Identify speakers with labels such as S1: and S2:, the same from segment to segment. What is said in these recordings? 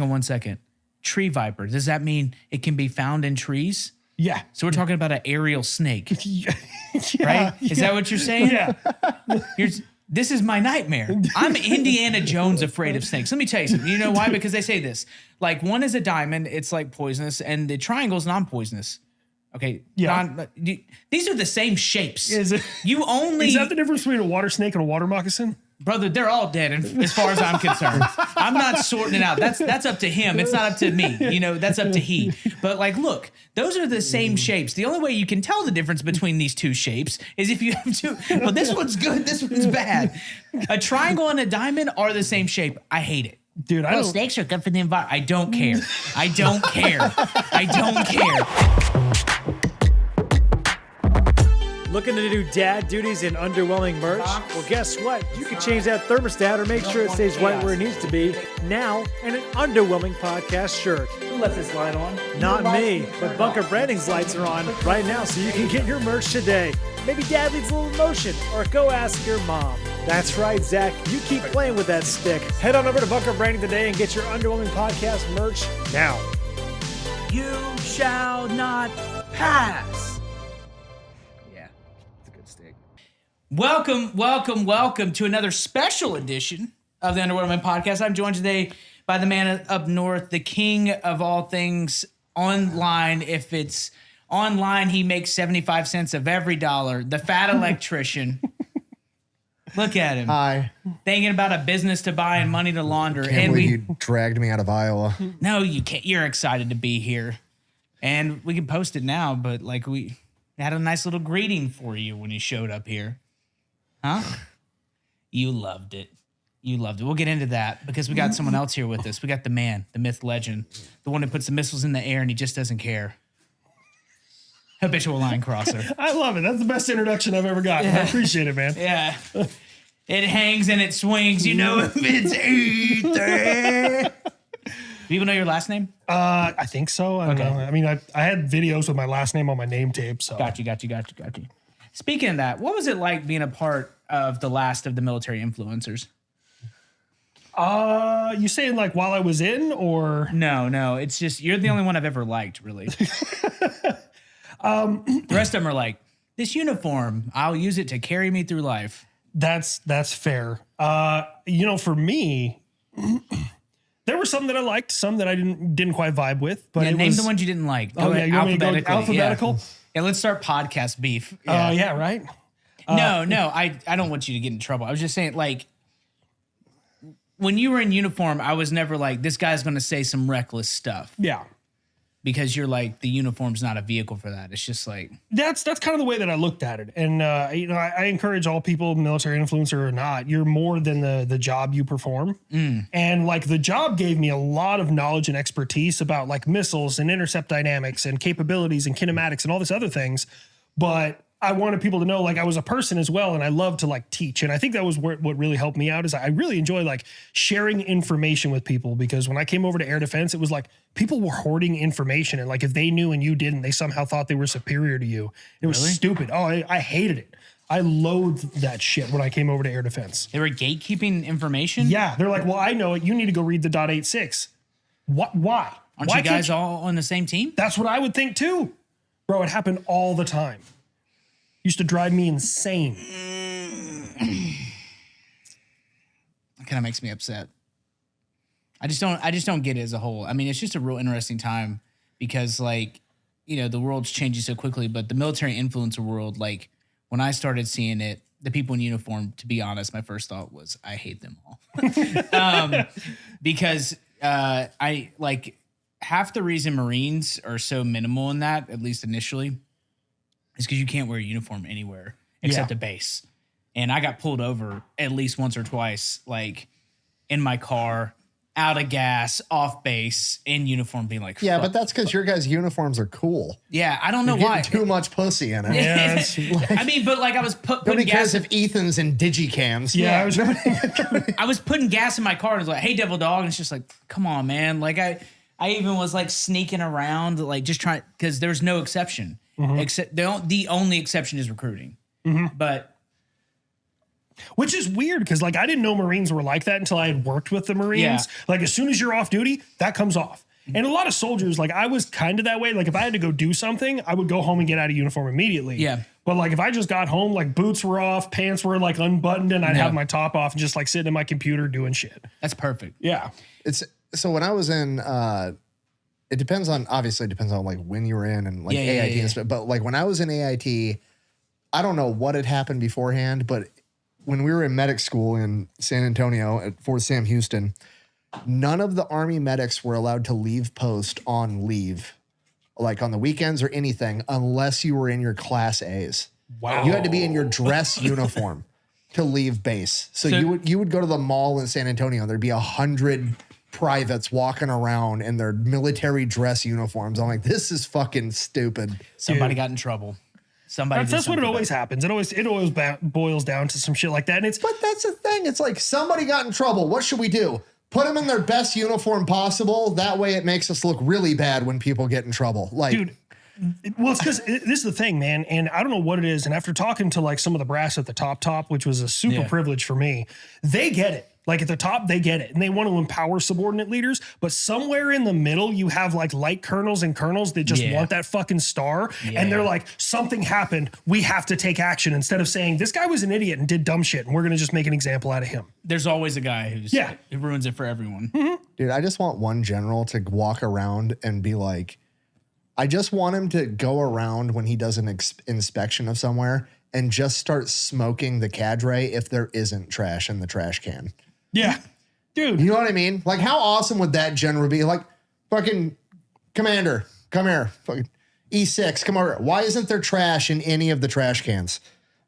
S1: on 1 second. Tree viper. Does that mean it can be found in trees?
S2: Yeah.
S1: So we're talking about an aerial snake,
S2: Yeah,
S1: right? Is that what you're saying?
S2: Yeah.
S1: This is my nightmare. I'm Indiana Jones afraid of snakes. Let me tell you something. You know why? Because they say this. Like, one is a diamond, it's like poisonous, and the triangle is non-poisonous. Okay.
S2: Yeah.
S1: These are the same shapes.
S2: Is it?
S1: Is
S2: Is that the difference between a water snake and a water moccasin?
S1: Brother, they're all dead as far as I'm concerned. I'm not sorting it out. That's up to him. It's not up to me. You know, that's up to he. But like, look, those are the same shapes. The only way you can tell the difference between these two shapes is if you have two. Well, this one's good. This one's bad. A triangle and a diamond are the same shape. I hate it.
S2: Dude, I don't.
S1: Snakes are good for the environment. I don't care. I don't care. I don't care.
S3: Looking to do dad duties in underwhelming merch? Well, guess what? You can change that thermostat or make sure it stays right where it needs to be now in an underwhelming podcast shirt.
S1: Who left this light on?
S3: Not me, but Bunker Branding's lights are on right now so you can get your merch today. Maybe dad needs a little emotion or go ask your mom. That's right, Zach. You keep playing with that stick. Head on over to Bunker Branding today and get your underwhelming podcast merch now.
S1: You shall not pass. Welcome to another special edition of the Underwhelming Podcast. I'm joined today by the man up north, the king of all things online. If it's online, he makes 75 cents of every dollar. The fat electrician. Look at him.
S4: Hi.
S1: Thinking about a business to buy and money to launder.
S4: Can't believe you dragged me out of Iowa.
S1: No, you can't. You're excited to be here. And we can post it now, but like we had a nice little greeting for you when you showed up here. Huh? You loved it. You loved it. We'll get into that because we got someone else here with us. We got the man, the myth legend, the one who puts the missiles in the air and he just doesn't care. Habitual Linecrosser.
S2: I love it. That's the best introduction I've ever gotten. I appreciate it, man.
S1: Yeah. It hangs and it swings. You know if it's ether. Do people know your last name?
S2: I think so. I don't know. I mean, I had videos with my last name on my name tape. So
S1: Got you. Speaking of that, what was it like being a part of the last of the military influencers?
S2: You saying like while I was in or?
S1: No. It's just, you're the only one I've ever liked, really. The rest of them are like, this uniform, I'll use it to carry me through life.
S2: That's fair. For me, there were some that I liked, some that I didn't quite vibe with. But
S1: name the ones you didn't like.
S2: Go ahead, alphabetical.
S1: Yeah, let's start podcast beef.
S2: Right.
S1: No, I don't want you to get in trouble. I was just saying, like, when you were in uniform, I was never like, this guy's going to say some reckless stuff.
S2: Yeah.
S1: Because you're like, the uniform's not a vehicle for that. It's just like...
S2: That's kind of the way that I looked at it. And, I encourage all people, military influencer or not, you're more than the job you perform. And like the job gave me a lot of knowledge and expertise about like missiles and intercept dynamics and capabilities and kinematics and all this other things. But I wanted people to know like I was a person as well. And I love to like teach. And I think that was what really helped me out is I really enjoy like sharing information with people, because when I came over to air defense, it was like people were hoarding information. And like, if they knew and you didn't, they somehow thought they were superior to you. It was stupid. Oh, I hated it. I loathed that shit when I came over to air defense.
S1: They were gatekeeping information?
S2: Yeah. They're like, well, I know it. You need to go read the .86. What? Why?
S1: Aren't you guys all on the same team?
S2: That's what I would think too. Bro, it happened all the time. Used to drive me insane.
S1: That kind of makes me upset. I just don't get it as a whole. I mean, it's just a real interesting time because like, the world's changing so quickly, but the military influencer world, like when I started seeing it, the people in uniform, to be honest, my first thought was I hate them all. Because I like half the reason Marines are so minimal in that, at least initially, is because you can't wear a uniform anywhere except a base. And I got pulled over at least once or twice, like in my car, out of gas, off base, in uniform, being like,
S4: yeah, but that's because your guys' uniforms are cool.
S1: Yeah, I don't know
S4: You're
S1: why.
S4: Too much pussy in it.
S2: Yeah,
S1: I mean, but like I was putting
S4: Nobody
S1: gas.
S4: cares if Ethan's in digicams.
S2: Yeah.
S1: I was putting gas in my car and I was like, hey, devil dog. And it's just like, come on, man. Like I even was like sneaking around, like just trying, because there's no exception. Except the only exception is recruiting. But
S2: Which is weird because like I didn't know Marines were like that until I had worked with the Marines.
S1: Yeah.
S2: Like as soon as you're off duty, that comes off. And a lot of soldiers, like I was kind of that way. Like if I had to go do something, I would go home and get out of uniform immediately.
S1: Yeah.
S2: But like if I just got home, like boots were off, pants were like unbuttoned, and I'd
S1: Yeah.
S2: have my top off and just like sitting in my computer doing shit.
S1: That's perfect.
S2: Yeah.
S4: It's so when I was in, it depends on like when you were in and like AIT and stuff. But like when I was in AIT, I don't know what had happened beforehand, but when we were in medic school in San Antonio at Fort Sam Houston, none of the Army medics were allowed to leave post on leave, like on the weekends or anything, unless you were in your Class A's.
S2: Wow.
S4: You had to be in your dress uniform to leave base. So you would go to the mall in San Antonio. There'd be 100 privates walking around in their military dress uniforms. I'm like, this is fucking stupid.
S1: Somebody got in trouble. Somebody.
S2: That's what it always happens. It always boils down to some shit like that. And it's
S4: But that's the thing. It's like somebody got in trouble. What should we do? Put them in their best uniform possible. That way it makes us look really bad when people get in trouble. Like,
S2: dude. Well, it's because this is the thing, man. And I don't know what it is. And after talking to like some of the brass at the top, which was a super privilege for me, they get it. Like at the top, they get it. And they want to empower subordinate leaders. But somewhere in the middle, you have like light colonels and colonels that just want that fucking star.
S1: Yeah.
S2: And they're like, something happened. We have to take action. Instead of saying, this guy was an idiot and did dumb shit. And we're going to just make an example out of him.
S1: There's always a guy who ruins it for everyone.
S4: dude, I just want one general to walk around and be like, I just want him to go around when he does an inspection of somewhere and just start smoking the cadre if there isn't trash in the trash can.
S2: Yeah. Dude.
S4: You know what I mean? Like, how awesome would that general be? Like, fucking commander, come here. Fucking E6, come over. Why isn't there trash in any of the trash cans?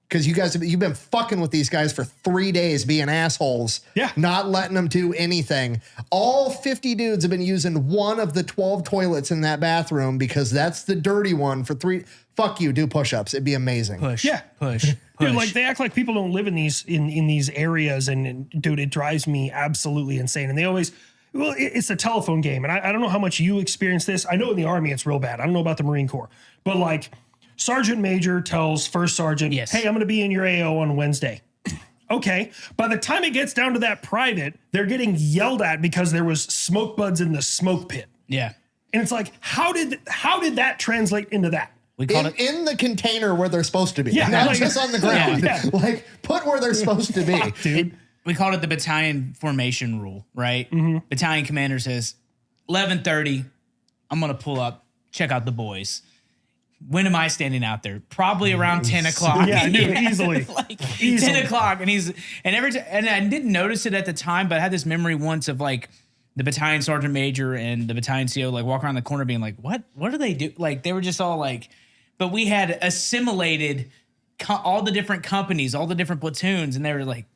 S4: Because you've been fucking with these guys for 3 days being assholes.
S2: Yeah.
S4: Not letting them do anything. All 50 dudes have been using one of the 12 toilets in that bathroom because that's the dirty one for 3. Fuck you, do push-ups. It'd be amazing.
S1: Push.
S2: Yeah.
S1: Push.
S2: Dude, like they act like people don't live in these these areas, and dude, it drives me absolutely insane. And they always, well, it's a telephone game, and I don't know how much you experience this. I know in the Army it's real bad. I don't know about the Marine Corps, but like Sergeant Major tells First Sergeant, "Hey, I'm going to be in your AO on Wednesday." Okay, by the time it gets down to that private, they're getting yelled at because there was smoke buds in the smoke pit,
S1: Yeah.
S2: and it's like, how did that translate into that?
S1: We called it.
S4: In the container where they're supposed to be.
S2: Yeah,
S4: not
S2: like-
S4: just on the ground.
S2: Yeah.
S4: Like, put where they're supposed to be.
S2: Dude.
S1: We called it the battalion formation rule, right?
S2: Mm-hmm.
S1: Battalion commander says, 11:30, I'm going to pull up, check out the boys. When am I standing out there? Probably around 10 o'clock.
S2: Yeah, dude, easily.
S1: Like
S2: Easily.
S1: 10 o'clock. And every time, and I didn't notice it at the time, but I had this memory once of like the battalion sergeant major and the battalion CO like walk around the corner being like, what do they do? Like they were just all like, but we had assimilated all the different companies, all the different platoons. And they were like,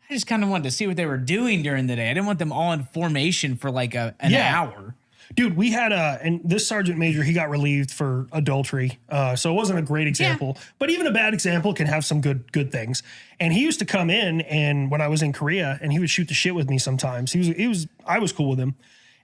S1: I just kind of wanted to see what they were doing during the day. I didn't want them all in formation for like an hour.
S2: Dude, we had and this sergeant major, he got relieved for adultery. So it wasn't a great example, but even a bad example can have some good things. And he used to come in, and when I was in Korea, and he would shoot the shit with me sometimes. I was cool with him.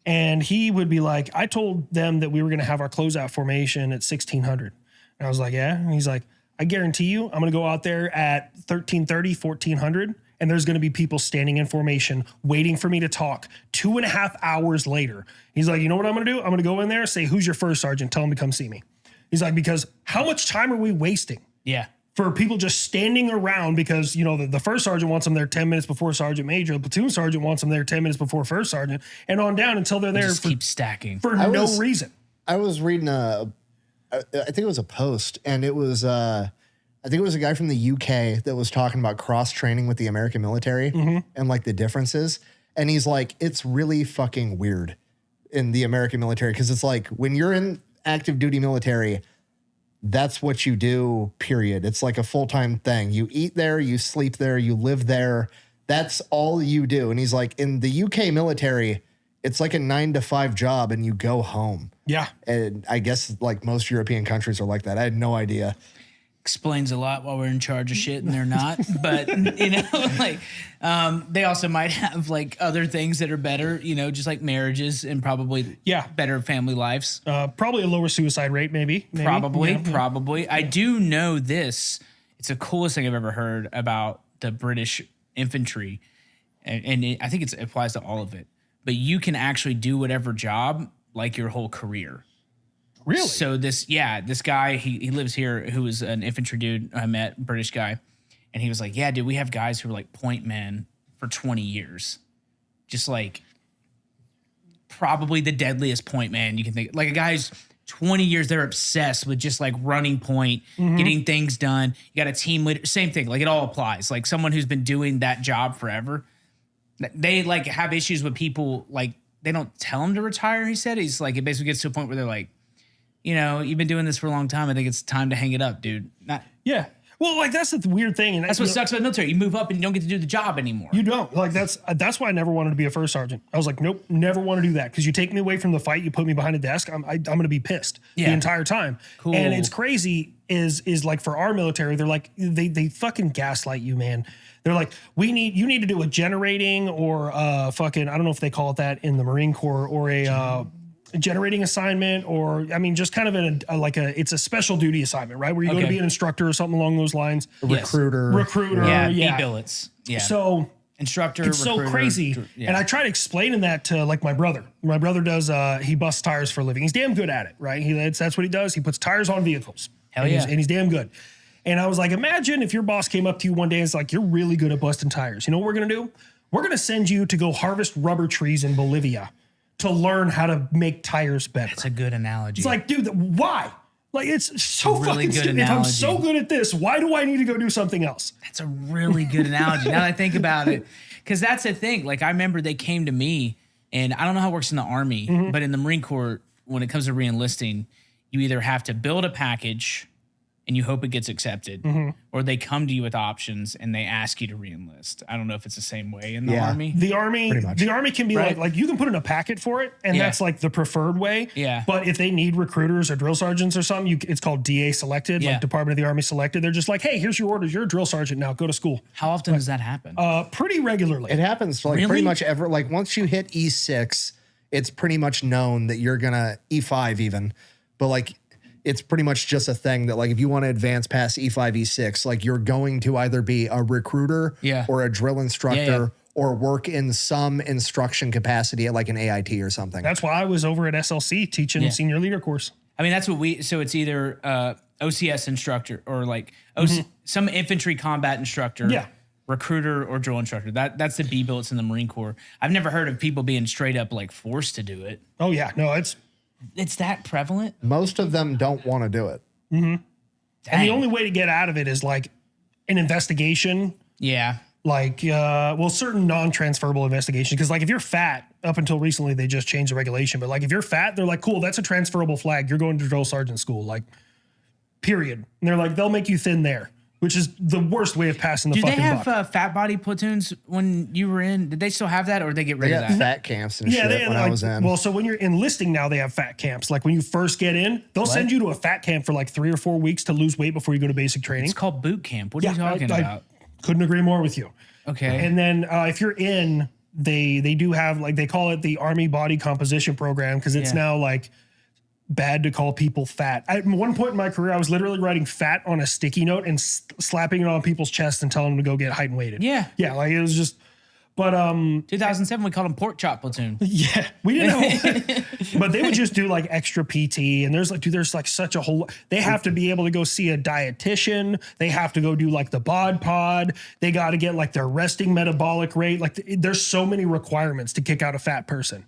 S2: And he would be like, I told them that we were going to have our closeout formation at 1600. And I was like, yeah. And he's like, I guarantee you, I'm going to go out there at 1330, 1400. And there's going to be people standing in formation waiting for me to talk 2.5 hours later. He's like, you know what I'm going to do? I'm going to go in there, say, who's your first sergeant? Tell him to come see me. He's like, because how much time are we wasting
S1: Yeah.
S2: for people just standing around? Because, you know, the first sergeant wants them there 10 minutes before sergeant major. The platoon sergeant wants them there 10 minutes before first sergeant, and on down until they're there
S1: Just keep stacking.
S2: for no reason.
S4: I was reading I think it was a post, and it was I think it was a guy from the UK that was talking about cross training with the American military and like the differences. And he's like, it's really fucking weird in the American military because it's like when you're in active duty military, that's what you do, period. It's like a full-time thing. You eat there, you sleep there, you live there. That's all you do. And he's like, in the UK military, it's like a 9-to-5 job and you go home.
S2: Yeah.
S4: And I guess like most European countries are like that. I had no idea.
S1: Explains a lot while we're in charge of shit and they're not. But, you know, like they also might have like other things that are better, you know, just like marriages and probably better family lives.
S2: Probably a lower suicide rate, maybe.
S1: Probably. I do know this. It's the coolest thing I've ever heard about the British infantry, and I think it applies to all of it. But you can actually do whatever job like your whole career.
S2: Really?
S1: So this guy, he lives here, who was an infantry dude I met, British guy, and he was like, yeah, dude, we have guys who are like point men for 20 years, just like probably the deadliest point man you can think. Like a guy's 20 years, they're obsessed with just like running point, getting things done. You got a team leader, same thing. Like it all applies. Like someone who's been doing that job forever, they like have issues with people. Like they don't tell him to retire. He said, he's like, it basically gets to a point where they're like, you know, you've been doing this for a long time. I think it's time to hang it up, dude.
S2: Yeah. Well, like that's the weird thing, and
S1: That's what sucks about the military. You move up and you don't get to do the job anymore.
S2: You don't. Like that's why I never wanted to be a first sergeant. I was like, nope, never want to do that because you take me away from the fight. You put me behind a desk. I'm going to be pissed the entire time.
S1: Cool.
S2: And it's crazy. Is like for our military, they're like they fucking gaslight you, man. They're like, you need to do a generating or fucking, I don't know if they call it that in the Marine Corps, or a generating assignment, or I mean, just kind of it's a special duty assignment, right? Where you go to be an instructor or something along those lines.
S4: Recruiter.
S1: Yeah. billets. Yeah.
S2: So
S1: instructor,
S2: it's so crazy. And I tried explaining that to like my brother. My brother does, he busts tires for a living. He's damn good at it, right? That's what he does. He puts tires on vehicles.
S1: Hell yeah.
S2: And he's damn good. And I was like, imagine if your boss came up to you one day and it's like, you're really good at busting tires. You know what we're going to do? We're going to send you to go harvest rubber trees in Bolivia to learn how to make tires better.
S1: That's a good analogy.
S2: It's like, dude, why? Like, it's so
S1: really
S2: fucking
S1: good
S2: stupid. If I'm so
S1: analogy.
S2: good at this, why do I need to go do something else?
S1: That's a really good analogy. Now that I think about it, because that's the thing. Like I remember they came to me, and I don't know how it works in the Army, but in the Marine Corps, when it comes to reenlisting, you either have to build a package and you hope it gets accepted, or they come to you with options and they ask you to reenlist. I don't know if it's the same way in the Army.
S2: The Army can be like you can put in a packet for it, and that's like the preferred way.
S1: Yeah.
S2: But if they need recruiters or drill sergeants or something, it's called DA selected, like Department of the Army selected. They're just like, hey, here's your orders. You're a drill sergeant now. Go to school.
S1: How often does that happen?
S2: Pretty regularly.
S4: It happens for like pretty much ever. Like once you hit E6, it's pretty much known that you're gonna E5 even, but like it's pretty much just a thing that like if you want to advance past E5, E6, like you're going to either be a recruiter or a drill instructor or work in some instruction capacity at like an AIT or something.
S2: That's why I was over at SLC teaching senior leader course.
S1: I mean, that's what so it's either OCS instructor or like some infantry combat instructor.
S2: Yeah.
S1: Recruiter or drill instructor. That's the B billets in the Marine Corps. I've never heard of people being straight up like forced to do it.
S2: Oh yeah, no,
S1: It's that prevalent.
S4: Most of them don't want to do it.
S2: And the only way to get out of it is like an investigation.
S1: Yeah.
S2: Like, certain non-transferable investigations. Because like if you're fat, up until recently, they just changed the regulation. But like if you're fat, they're like, cool, that's a transferable flag. You're going to drill sergeant school. Like, period. And they're like, they'll make you thin there, which is the worst way of passing the fucking buck.
S1: Do they have fat body platoons when you were in? Did they still have that, or did they get rid
S4: They
S1: of
S4: got
S1: that?
S4: fat camps and shit when I was in.
S2: Well, so when you're enlisting now, they have fat camps. Like when you first get in, they'll send you to a fat camp for like 3 or 4 weeks to lose weight before you go to basic training.
S1: It's called boot camp. What are you talking about?
S2: Couldn't agree more with you.
S1: Okay.
S2: And then if you're in, they do have like, they call it the Army Body Composition Program because it's now like bad to call people fat. At one point in my career, I was literally writing fat on a sticky note and slapping it on people's chest and telling them to go get height and weighted.
S1: Yeah.
S2: Yeah. Like it was just, but
S1: 2007, we called them pork chop platoon.
S2: yeah, we didn't know. But they would just do like extra PT, and there's like such a whole, they have to be able to go see a dietitian. They have to go do like the bod pod. They got to get like their resting metabolic rate. Like there's so many requirements to kick out a fat person.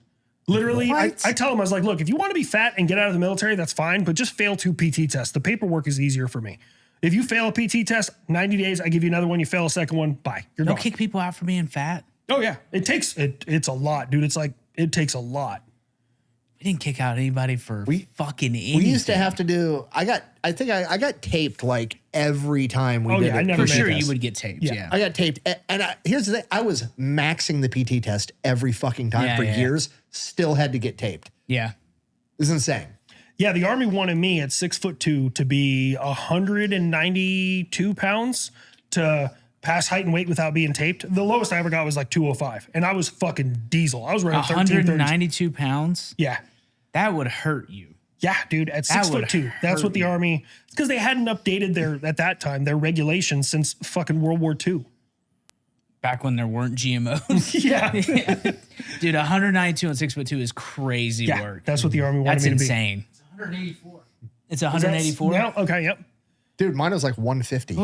S2: Literally, I tell them, I was like, look, if you want to be fat and get out of the military, that's fine, but just fail 2 PT tests. The paperwork is easier for me. If you fail a PT test, 90 days, I give you another one. You fail a second one, bye. You're
S1: They'll
S2: gone.
S1: kick people out for being fat.
S2: Oh yeah, it's a lot, dude. It's like it takes a lot.
S1: We didn't kick out anybody for fucking anything.
S4: We used to have to do. I got taped like every time we did it.
S2: I never
S1: For
S2: made
S1: sure,
S2: this.
S1: you would get taped. Yeah.
S4: I got taped, and here's the thing: I was maxing the PT test every fucking time for years. Still had to get taped.
S1: Yeah.
S4: It's insane.
S2: Yeah, the Army wanted me at 6'2" to be 192 pounds to pass height and weight without being taped. The lowest I ever got was like 205, and I was fucking diesel. I was running
S1: 192 pounds.
S2: Yeah.
S1: That would hurt you.
S2: Yeah, dude, at
S1: That would
S2: 6'2". That's what the Army, it's because they hadn't updated at that time, their regulations since fucking World War II.
S1: Back when there weren't GMOs.
S2: Yeah.
S1: Dude, 192 and 6'2" is crazy
S2: Yeah,
S1: work.
S2: that's what the Army wanted
S1: That's
S2: me to be.
S1: insane.
S5: It's 184.
S1: It's 184.
S2: Yeah, okay, yep.
S4: Dude, mine was like 150.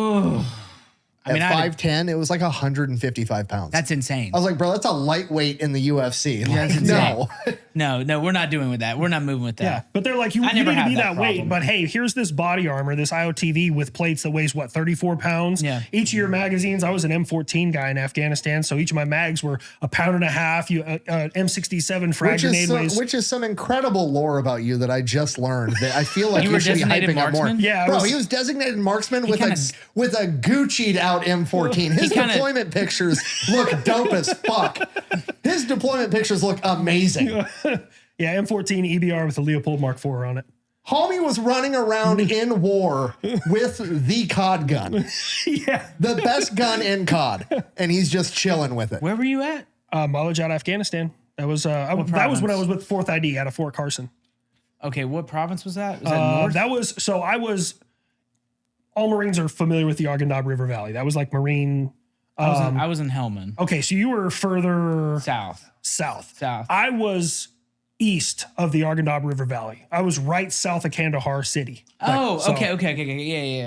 S1: I mean,
S4: At
S1: I had
S4: 5'10", it was like 155 pounds.
S1: that's insane.
S4: I was like, bro, that's a lightweight in the UFC.
S1: that's
S4: Like, no.
S1: No, we're not doing with that. We're not moving with that.
S2: Yeah, but they're like, you
S1: I
S2: need
S1: never
S2: to
S1: had
S2: be
S1: that
S2: that weight.
S1: problem.
S2: But hey, here's this body armor, this IOTV with plates that weighs what, 34 pounds.
S1: Yeah.
S2: Each of your magazines, I was an M14 guy in Afghanistan, so each of my mags were 1.5 pounds. You M67 frag grenade weighs.
S4: Which is some incredible lore about you that I just learned. That I feel like
S1: You
S4: you
S1: were
S4: should be
S1: designated
S4: hyping up more.
S1: marksman?
S2: Yeah, I
S4: bro,
S2: was-
S4: he was designated marksman with
S1: kinda
S4: a Gucci'd out M14. His
S1: kinda-
S4: deployment pictures look dope as fuck. His deployment pictures look amazing.
S2: Yeah, M14 EBR with a Leopold Mark IV on it.
S4: Homie was running around in war with the COD gun,
S2: Yeah.
S4: the best gun in COD, and he's just chilling with it.
S1: Where were you at?
S2: Mileage out of Afghanistan. That was that was
S1: province?
S2: when I was with 4th ID out of Fort Carson.
S1: Okay, what province was that? Was that north?
S2: That was so I was. All Marines are familiar with the Arghandab River Valley. That was like Marine.
S1: I was in Hellman.
S2: Okay, so you were further
S1: South.
S2: south.
S1: I
S2: I was east of the Arghandab River Valley. I was right south of Kandahar City.
S1: Oh,
S2: So,
S1: okay.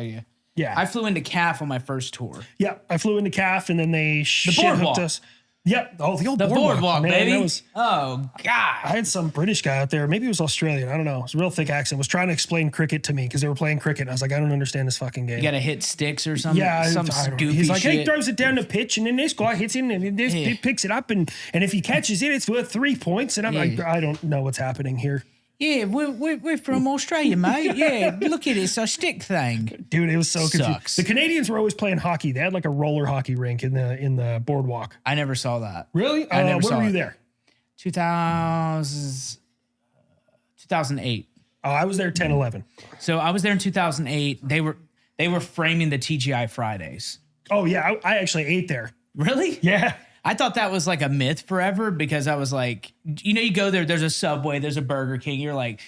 S1: Yeah.
S2: Yeah,
S1: I flew into CAF on my first tour.
S2: yeah. I flew into CAF and then they shit
S1: boardwalk.
S2: hooked us. Yep. Oh, the old
S1: The boardwalk,
S2: man,
S1: baby.
S2: that was,
S1: Oh,
S2: I
S1: God.
S2: had some British guy out there. Maybe it was Australian. I don't know. It was a real thick accent. Was trying to explain cricket to me because they were playing cricket. And I was like, I don't understand this fucking game.
S1: You got to hit sticks or something.
S2: Yeah,
S1: some
S2: I don't know.
S1: goofy
S2: He's like,
S1: shit.
S2: he throws it down the pitch, and then this guy hits it, and this
S1: Yeah.
S2: it picks it up, and if he catches it, it's worth 3 points. And I'm like,
S1: Yeah.
S2: I don't know what's happening here,
S1: Yeah, we're from Australia, mate. Yeah, look at it. It's a stick thing.
S2: dude. It was so confusing.
S1: Sucks.
S2: The Canadians were always playing hockey. They had like a roller hockey rink in the boardwalk.
S1: I never saw that.
S2: Really?
S1: I never
S2: where
S1: saw
S2: were you
S1: it.
S2: there?
S1: 2008.
S2: Oh, I was there 10, 11.
S1: So I was there in 2008. They were framing the TGI Fridays.
S2: Oh yeah, I actually ate there.
S1: Really?
S2: Yeah.
S1: I thought that was like a myth forever because I was like, you go there, there's a Subway, there's a Burger King. You're like,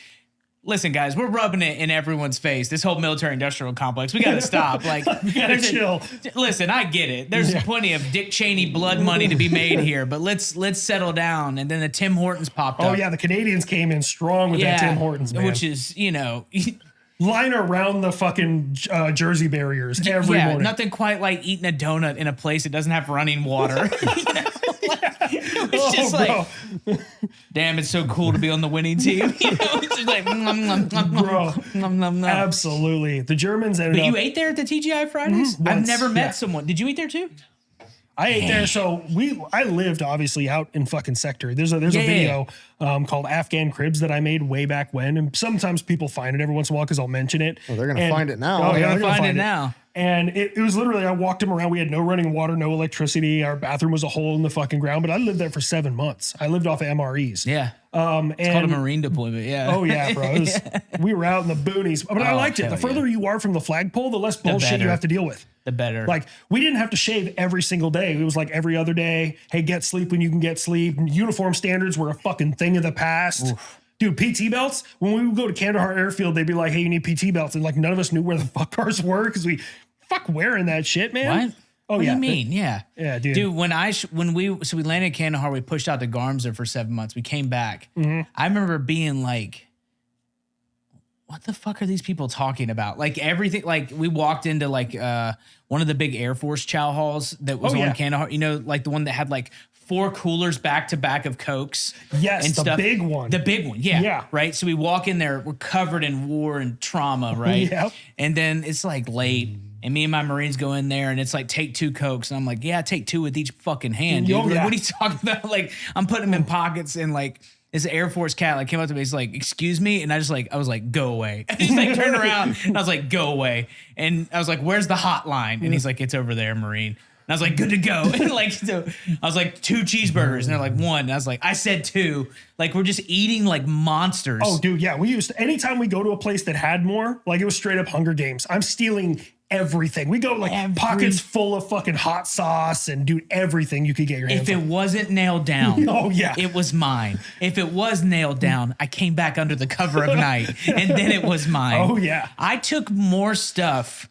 S1: listen, guys, we're rubbing it in everyone's face. This whole military industrial complex, we got to stop. Like,
S2: gotta chill.
S1: Listen, I get it. There's plenty of Dick Cheney blood money to be made here, but let's settle down. And then the Tim Hortons popped
S2: Oh
S1: up.
S2: yeah, the Canadians came in strong with that Tim Hortons, man.
S1: Which is,
S2: Line around the fucking Jersey barriers every morning.
S1: nothing quite like eating a donut in a place that doesn't have running water. It's just like, damn, it's so cool to be on the winning team. It's just like,
S2: Bro, absolutely. The Germans ended
S1: But
S2: up.
S1: you ate there at the TGI Fridays? I've
S2: once,
S1: never met
S2: yeah.
S1: someone. Did you eat there too?
S2: I ate there, so I lived obviously out in fucking sector. There's a
S1: Yeah.
S2: video called Afghan Cribs that I made way back when, and sometimes people find it every once in a while because I'll mention it.
S4: Well, they're gonna
S2: And-
S4: find it now.
S2: Oh,
S4: They're
S2: yeah,
S1: Gotta
S2: they're gonna
S1: find it now.
S2: And it was literally, I walked them around. We had no running water, no electricity. Our bathroom was a hole in the fucking ground, but I lived there for 7 months. I lived off of MREs.
S1: Yeah.
S2: And
S1: It's called a Marine deployment. Yeah.
S2: Oh yeah, bro. It was, we were out in the boonies, but I
S1: Oh,
S2: liked it. The
S1: hell
S2: further you are from the flagpole, the less bullshit you
S1: better.
S2: have to deal with.
S1: The better.
S2: Like, we didn't have to shave every single day. It was like every other day. Hey, get sleep when you can get sleep. Uniform standards were a fucking thing of the past. Dude, PT belts, when we would go to Kandahar Airfield, they'd be like, hey, you need PT belts. And like, none of us knew where the fuck ours were because we fuck wearing that shit, man.
S1: What?
S2: Oh,
S1: What
S2: yeah.
S1: do you mean? Yeah.
S2: Yeah, dude.
S1: Dude, when we landed in Kandahar, we pushed out to Garmser for 7 months. We came back.
S2: Mm-hmm.
S1: I remember being like, what the fuck are these people talking about? Like everything, like we walked into like one of the big Air Force chow halls that was
S2: Oh, yeah.
S1: on Kandahar, like the one that had like 4 coolers back to back of Cokes.
S2: Yes,
S1: and
S2: the
S1: stuff.
S2: big one.
S1: The big one, yeah.
S2: Yeah.
S1: Right. So we walk in there, we're covered in war and trauma, right?
S2: Yep.
S1: And then it's like late. And me and my Marines go in there and it's like, take 2 Cokes. And I'm like, yeah, take 2 with each fucking hand, dude.
S2: Oh,
S1: Like,
S2: yeah.
S1: what are you talking about? Like, I'm putting them in pockets and like, this Air Force cat like came up to me. He's like, excuse me. And I was like, go away. And he's like, turned around and I was like, go away. And I was like, where's the hotline? And he's like, it's over there, Marine. And I was like, good to go. And like, so I was like, 2 cheeseburgers. And they're like, 1. And I was like, I said 2. Like, we're just eating like monsters.
S2: Oh, dude, yeah. We used to, anytime we go to a place that had more, like it was straight up Hunger Games. I'm stealing everything. We go like pockets full of fucking hot sauce and dude, everything you could get your hands
S1: If it
S2: on.
S1: wasn't nailed down,
S2: Oh, yeah.
S1: it was mine. If it was nailed down, I came back under the cover of night, and then it was mine.
S2: Oh, yeah.
S1: I took more stuff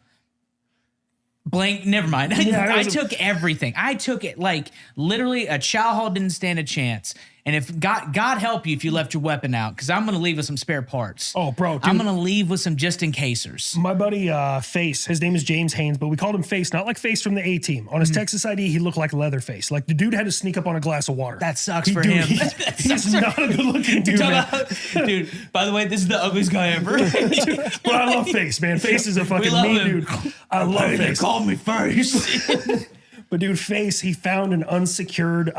S1: Blank, never mind.
S2: Yeah,
S1: I took everything. I took it like literally a chow hall didn't stand a chance. And if God help you if you left your weapon out, because I'm gonna leave with some spare parts.
S2: Oh, bro, dude.
S1: I'm gonna leave with some just in casers.
S2: My buddy Face, his name is James Haynes, but we called him Face, not like Face from the A-Team. On his Texas ID, he looked like Leatherface. Like the dude had to sneak up on a glass of water.
S1: That sucks for him.
S2: He's not a good looking dude, man.
S1: Dude, by the way, this is the ugliest guy ever.
S2: But I love Face, man. Face is a fucking
S1: love
S2: mean
S1: him.
S2: dude. I love
S1: They
S2: Face.
S1: called me first.
S2: But dude, Face, he found an unsecured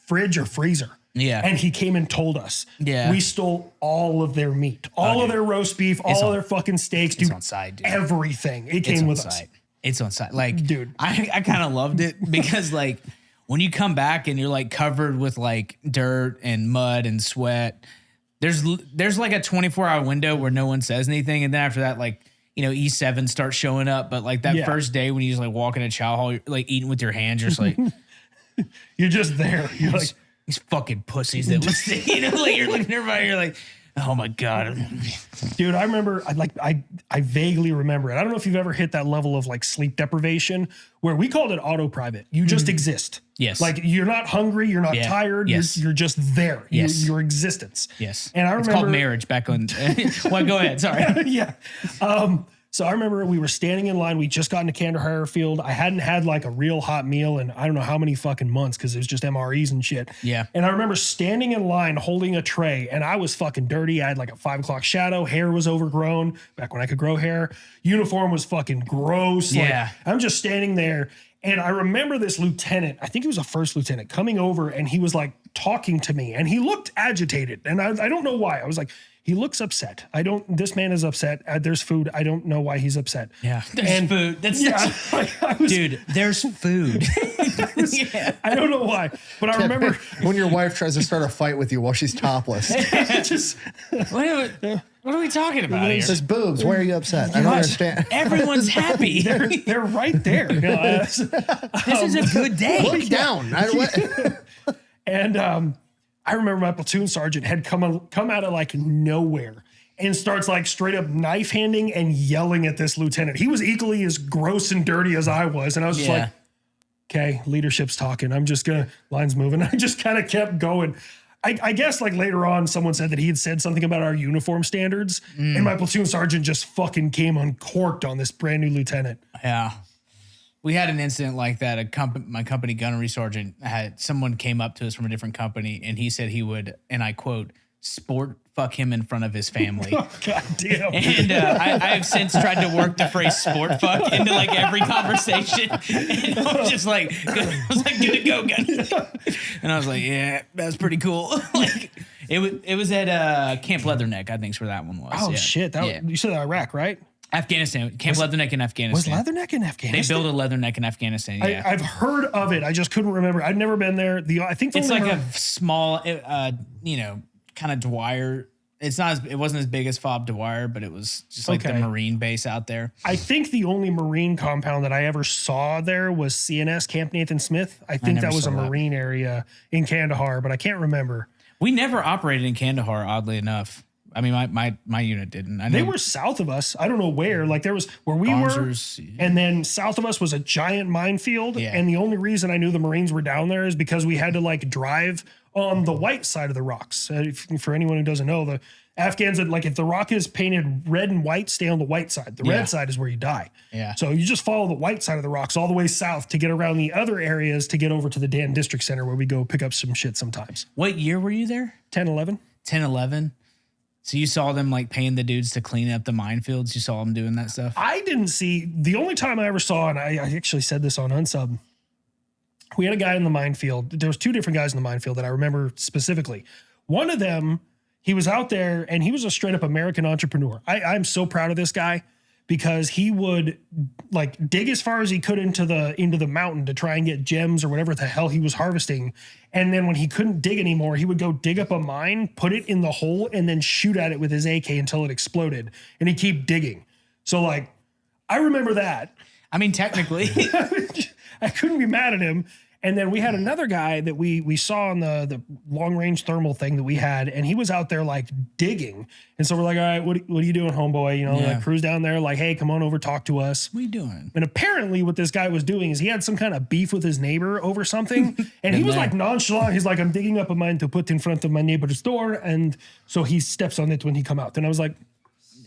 S2: fridge or freezer.
S1: Yeah.
S2: And he came and told us.
S1: Yeah.
S2: We stole all of their meat, all of their roast beef, all of their fucking steaks, dude.
S1: It's on site, dude.
S2: Everything. It came with us.
S1: It's on site. Like,
S2: Dude.
S1: I kind of loved it because, like, when you come back and you're like covered with like dirt and mud and sweat, there's like a 24-hour window where no one says anything. And then after that, like, you know, E7 starts showing up. But like that first day when you just like walk in a chow hall, you're like eating with your hands, you're just like,
S2: You're just there. You're like,
S1: these fucking pussies that was, you know, like you're looking at everybody, you're like, oh my God.
S2: dude, I remember, I vaguely remember it. I don't know if you've ever hit that level of like sleep deprivation where we called it auto private. You just exist.
S1: Yes.
S2: Like you're not hungry. You're not tired.
S1: Yes.
S2: You're just there.
S1: Yes.
S2: Your existence.
S1: Yes.
S2: And I remember.
S1: It's called marriage back on. Well, go ahead. Sorry.
S2: Yeah. So I remember we were standing in line. We just got into Kandahar Airfield. I hadn't had like a real hot meal in I don't know how many fucking months because it was just MREs and shit.
S1: Yeah.
S2: And I remember standing in line holding a tray and I was fucking dirty. I had like a 5 o'clock shadow. Hair was overgrown back when I could grow hair. Uniform was fucking gross.
S1: Yeah.
S2: Like, I'm just standing there. And I remember this lieutenant, I think he was a first lieutenant, coming over and he was like talking to me and he looked agitated. And I don't know why. I was like, he looks upset. This man is upset. There's food. I don't know why he's upset.
S1: Yeah. There's food. Dude, there's food.
S2: I don't know why, but I remember
S4: when your wife tries to start a fight with you while she's topless.
S1: What are we talking about here?
S4: There's boobs. Why are you upset? I don't understand.
S1: Everyone's happy.
S2: they're right there. You know,
S1: this is a good day.
S4: Look down.
S2: And I remember my platoon sergeant had come out of like nowhere and starts like straight up knife handing and yelling at this lieutenant. He was equally as gross and dirty as I was. And I was just like, okay, leadership's talking. I'm just gonna, lines moving. I just kind of kept going. I guess like later on, someone said that he had said something about our uniform standards and my platoon sergeant just fucking came uncorked on this brand new lieutenant.
S1: Yeah. We had an incident like that. My company gunnery sergeant had someone came up to us from a different company and he said he would, and I quote, sport fuck him in front of his family.
S2: Oh, God damn.
S1: And I have since tried to work the phrase sport fuck into like every conversation. And I was just like, good to go, gun. And I was like, yeah, that's pretty cool. Like it was at Camp Leatherneck, I think is where that one was.
S2: Oh,
S1: yeah.
S2: shit. You said Iraq, right?
S1: Afghanistan, Camp Leatherneck in Afghanistan.
S2: Was Leatherneck in Afghanistan?
S1: They built a Leatherneck in Afghanistan. Yeah,
S2: I've heard of it. I just couldn't remember. I'd never been there. I think
S1: it's like a small, kind of Dwyer. It wasn't as big as Fob Dwyer, but it was just like the Marine base out there.
S2: I think the only Marine compound that I ever saw there was CNS Camp Nathan Smith. I think that was a Marine area in Kandahar, but I can't remember.
S1: We never operated in Kandahar, oddly enough. I mean, my unit didn't. I know
S2: they were south of us. I don't know where. Like there was where we were, and then south of us was a giant minefield. Yeah. And the only reason I knew the Marines were down there is because we had to like drive on the white side of the rocks. For anyone who doesn't know, the Afghans, like if the rock is painted red and white, stay on the white side. The red side is where you die.
S1: Yeah.
S2: So you just follow the white side of the rocks all the way south to get around the other areas to get over to the Dan District Center where we go pick up some shit sometimes.
S1: What year were you there?
S2: 10, 11.
S1: 10, 11. So you saw them like paying the dudes to clean up the minefields? You saw them doing that stuff?
S2: I didn't see. The only time I ever saw, and I actually said this on Unsub, we had a guy in the minefield. There was 2 different guys in the minefield that I remember specifically. One of them, he was out there and he was a straight up American entrepreneur. I'm so proud of this guy because he would like dig as far as he could into the mountain to try and get gems or whatever the hell he was harvesting. And then when he couldn't dig anymore, he would go dig up a mine, put it in the hole, and then shoot at it with his AK until it exploded. And he'd keep digging. So like, I remember that.
S1: I mean, technically.
S2: I couldn't be mad at him. And then we had another guy that we saw on the long range thermal thing that we had, and he was out there like digging. And so we're like, all right, what are you doing, homeboy? You know, like cruise down there, like, hey, come on over, talk to us.
S1: What are you doing?
S2: And apparently what this guy was doing is he had some kind of beef with his neighbor over something. And he was like nonchalant. He's like, I'm digging up a mine to put in front of my neighbor's door. And so he steps on it when he come out. And I was like,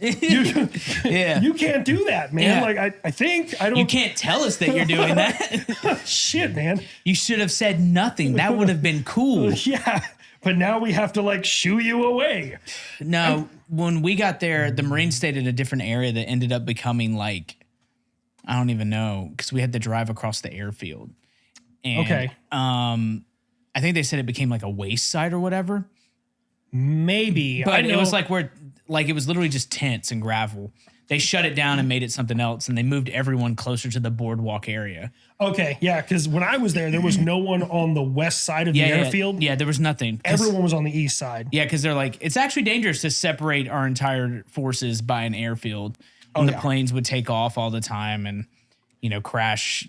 S2: you can't do that, man.
S1: Yeah.
S2: Like, I think I don't.
S1: You can't tell us that you're doing that.
S2: Shit, man.
S1: You should have said nothing. That would have been cool.
S2: Yeah. But now we have to like shoo you away.
S1: No, when we got there, the Marines stayed in a different area that ended up becoming like, I don't even know, because we had to drive across the airfield. And,
S2: Okay.
S1: I think they said it became like a waste site or whatever.
S2: Maybe.
S1: But it was like it was literally just tents and gravel. They shut it down and made it something else, and they moved everyone closer to the boardwalk area.
S2: Okay, yeah, because when I was there was no one on the west side of the airfield.
S1: Yeah, there was nothing.
S2: Everyone was on the east side.
S1: Yeah, because they're like, it's actually dangerous to separate our entire forces by an airfield. And the planes would take off all the time and, you know, crash.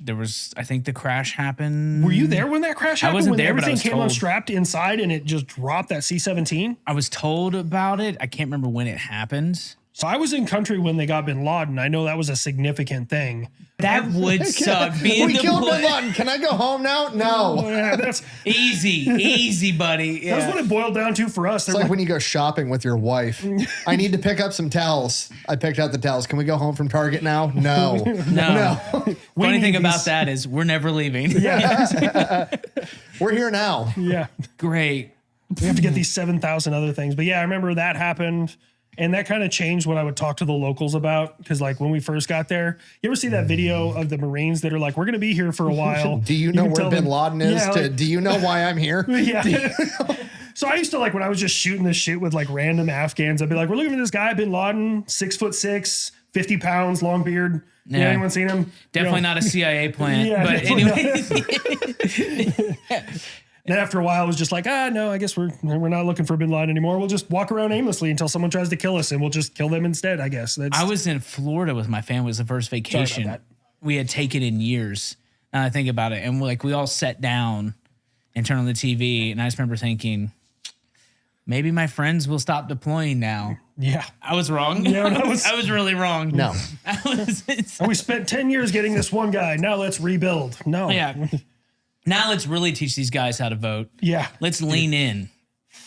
S1: I think the crash happened.
S2: Were you there when that crash happened?
S1: I wasn't
S2: when
S1: there, but I
S2: everything
S1: was
S2: came
S1: told.
S2: unstrapped inside and it just dropped that C-17?
S1: I was told about it. I can't remember when it happened.
S2: So I was in country when they got Bin Laden. I know that was a significant thing.
S1: That would suck. Being
S4: We killed
S1: deployed.
S4: Bin Laden. Can I go home now? No.
S2: Yeah, that's
S1: Easy, buddy. Yeah.
S2: what it boiled down to for us.
S4: It's like when you go shopping with your wife. I need to pick up some towels. I picked out the towels. Can we go home from Target now? No.
S1: No. Funny thing
S2: need
S1: about
S2: these-
S1: that is we're never leaving.
S4: We're here now.
S2: Yeah.
S1: Great.
S2: We have to get these 7,000 other things. But yeah, I remember that happened. And that kind of changed what I would talk to the locals about. Because like when we first got there, you ever see that video of the Marines that are like, we're going to be here for a while.
S4: Do you know
S2: can
S4: where
S2: tell
S4: Bin
S2: them-
S4: Laden is?
S2: Yeah, like-
S4: Do you know why I'm here?
S2: Yeah. So I used to like when I was just shooting this shit with like random Afghans, I'd be like, we're looking at this guy, Bin Laden, 6'6", 50 pounds, long beard.
S1: Yeah.
S2: Yeah. Anyone seen him?
S1: Definitely not a CIA plant.
S2: Yeah,
S1: but
S2: definitely
S1: anyway.
S2: Then after a while, it was just like, no, I guess we're not looking for Bin Laden anymore. We'll just walk around aimlessly until someone tries to kill us, and we'll just kill them instead. I guess.
S1: I was in Florida with my family. It was the first vacation
S2: that.
S1: we had taken in years. And I think about it, and we all sat down and turned on the TV, and I just remember thinking, maybe my friends will stop deploying now.
S2: Yeah.
S1: I was wrong.
S2: Yeah, that was-
S1: I was really wrong.
S4: No.
S2: And we spent 10 years getting this one guy. Now let's rebuild. No.
S1: Yeah. Now let's really teach these guys how to vote.
S2: Yeah.
S1: Let's lean in.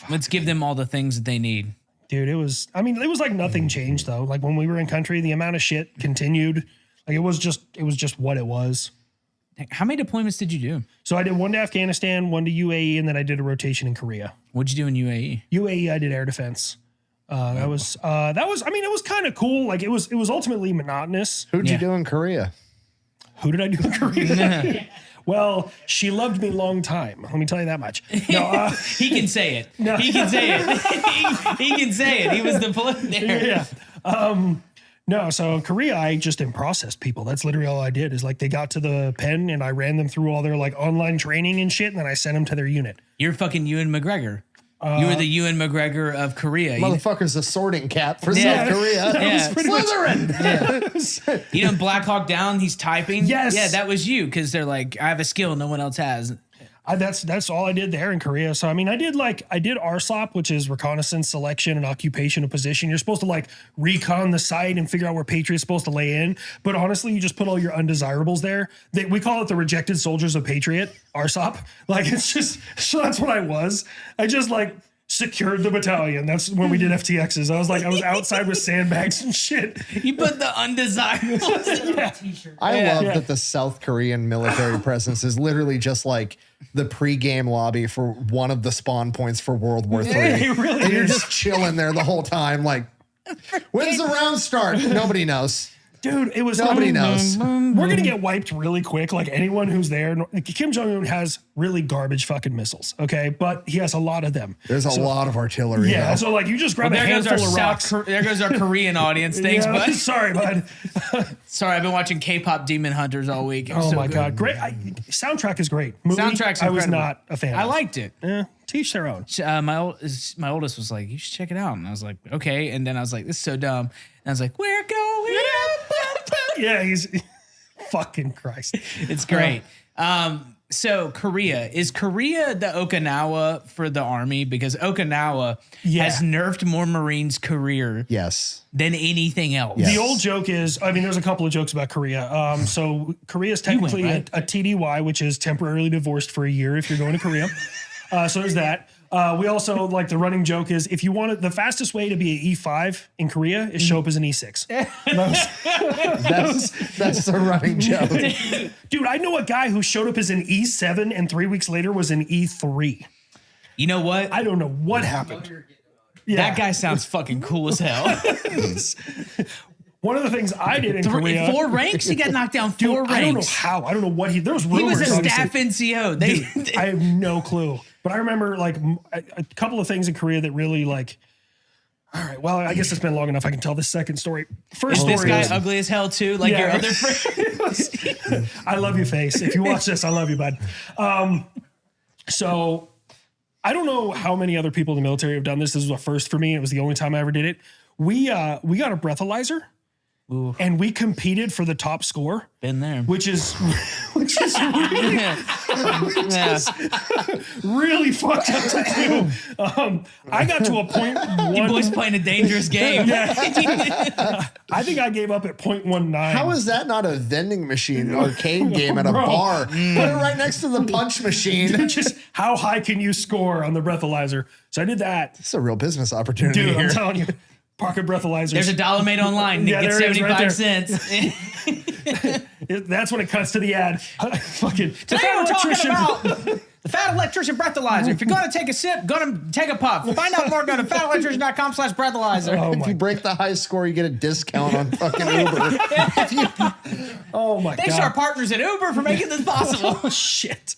S1: Let's give them all the things that they need.
S2: Dude, it was like nothing changed though. Like when we were in country, the amount of shit continued. Like it was just what it was.
S1: How many deployments did you do?
S2: So I did one to Afghanistan, one to UAE, and then I did a rotation in Korea.
S1: What'd you do in UAE?
S2: UAE, I did air defense. That was it was kind of cool. Like it was ultimately monotonous.
S4: Who'd
S1: Yeah.
S4: you do in Korea?
S2: Who did I do in Korea? Well, she loved me long time. Let me tell you that much. No,
S1: He can say it. He can say it. he can say it. He was deployed there.
S2: yeah. No, so in Korea, I just in-processed people. That's literally all I did is like they got to the pen and I ran them through all their like online training and shit. And then I sent them to their unit.
S1: You're fucking Ewan McGregor. You were the Ewan McGregor of Korea.
S4: Motherfucker's a sorting cap for
S1: Yeah.
S4: South Korea.
S1: Yeah.
S4: Slytherin.
S1: You know, Black Hawk Down, he's typing.
S2: Yes.
S1: Yeah, that was you because they're like, I have a skill no one else has.
S2: That's all I did there in Korea. So I mean, I did RSOP, which is reconnaissance, selection, and occupation of position. You're supposed to like recon the site and figure out where Patriot's supposed to lay in. But honestly, you just put all your undesirables there. We call it the rejected soldiers of Patriot, RSOP. Like it's just so that's what I was. I just like secured the battalion. That's when we did FTXs. I was outside with sandbags and shit.
S1: You put the undesirables.
S4: I love that the South Korean military presence is literally just like the pre-game lobby for one of the spawn points for World War III.
S2: It really
S4: and you're
S2: is.
S4: just chilling there the whole time. Like, when's the round start? Nobody knows.
S2: Dude, it was
S4: Nobody knows.
S2: We're gonna get wiped really quick. Like anyone who's there, Kim Jong Un has really garbage fucking missiles. Okay, but he has a lot of them.
S4: There's a lot of artillery.
S2: Yeah,
S4: though.
S2: so like you just grab a
S1: There goes our
S2: handful of rocks.
S1: there goes our Korean audience. Thanks,
S2: Yeah,
S1: bud.
S2: Sorry, bud.
S1: Sorry, I've been watching K-pop Demon Hunters all week. It was
S2: Oh
S1: so
S2: my
S1: good.
S2: god, great! Soundtrack is great. Movie,
S1: Soundtrack's
S2: I was
S1: incredible.
S2: not a fan.
S1: I
S2: of.
S1: liked it.
S2: Teach their own.
S1: My oldest was like, you should check it out. And I was like, okay. And then I was like, this is so dumb. And I was like, we're going up.
S2: Yeah, he's fucking Christ.
S1: It's great. So Korea, is Korea the Okinawa for the Army? Because Okinawa has nerfed more Marines' career
S4: Yes.
S1: than anything else.
S4: Yes.
S2: The old joke is, I mean, there's a couple of jokes about Korea. So Korea is technically
S1: right?
S2: a TDY, which is temporarily divorced for a year if you're going to Korea. So there's that. We also like the running joke is if you want it, the fastest way to be an E5 in Korea is show up as an E6.
S4: That's the running joke.
S2: Dude, I know a guy who showed up as an E7 and 3 weeks later was an E3.
S1: You know what?
S2: I don't know what happened. Yeah.
S1: That guy sounds fucking cool as hell.
S2: One of the things I did in Korea.
S1: 4 ranks? He got knocked down 4 ranks.
S2: I don't know how. I don't know what there was rumors.
S1: He was a
S2: obviously.
S1: staff NCO.
S2: Dude, I have no clue. But I remember like a couple of things in Korea that really like, all right, well, I guess it's been long enough. I can tell this second story. First
S1: Is this
S2: story
S1: guy
S2: is,
S1: ugly as hell too? Like your other friend?
S2: I love you, face. If you watch this, I love you, bud. So I don't know how many other people in the military have done this. This was a first for me. It was the only time I ever did it. We got a breathalyzer.
S1: Ooh.
S2: And we competed for the top score.
S1: Been there.
S2: Which is really, really fucked up to do. I got to a point
S1: You boys playing a dangerous game.
S2: I think I gave up at 0.19.
S4: How is that not a vending machine arcade game at a bar? Put it right next to the punch machine.
S2: Just how high can you score on the breathalyzer? So I I
S4: It's a real business opportunity
S2: dude,
S4: here.
S2: I'm telling you. Pocket breathalyzers.
S1: There's a dollar made online.
S2: Yeah,
S1: Nick gets
S2: there it is, right
S1: 75 cents.
S2: That's when it cuts to the ad. Fucking
S1: Today we're talking about the Fat Electrician Breathalyzer. If you're going to take a sip, going to take a puff. Find out more, go to fatelectrician.com/breathalyzer.
S4: If you break the high score, you get a discount on fucking Uber.
S2: Oh my
S1: Thanks
S2: god.
S1: to our partners at Uber for making this possible.
S2: Oh shit.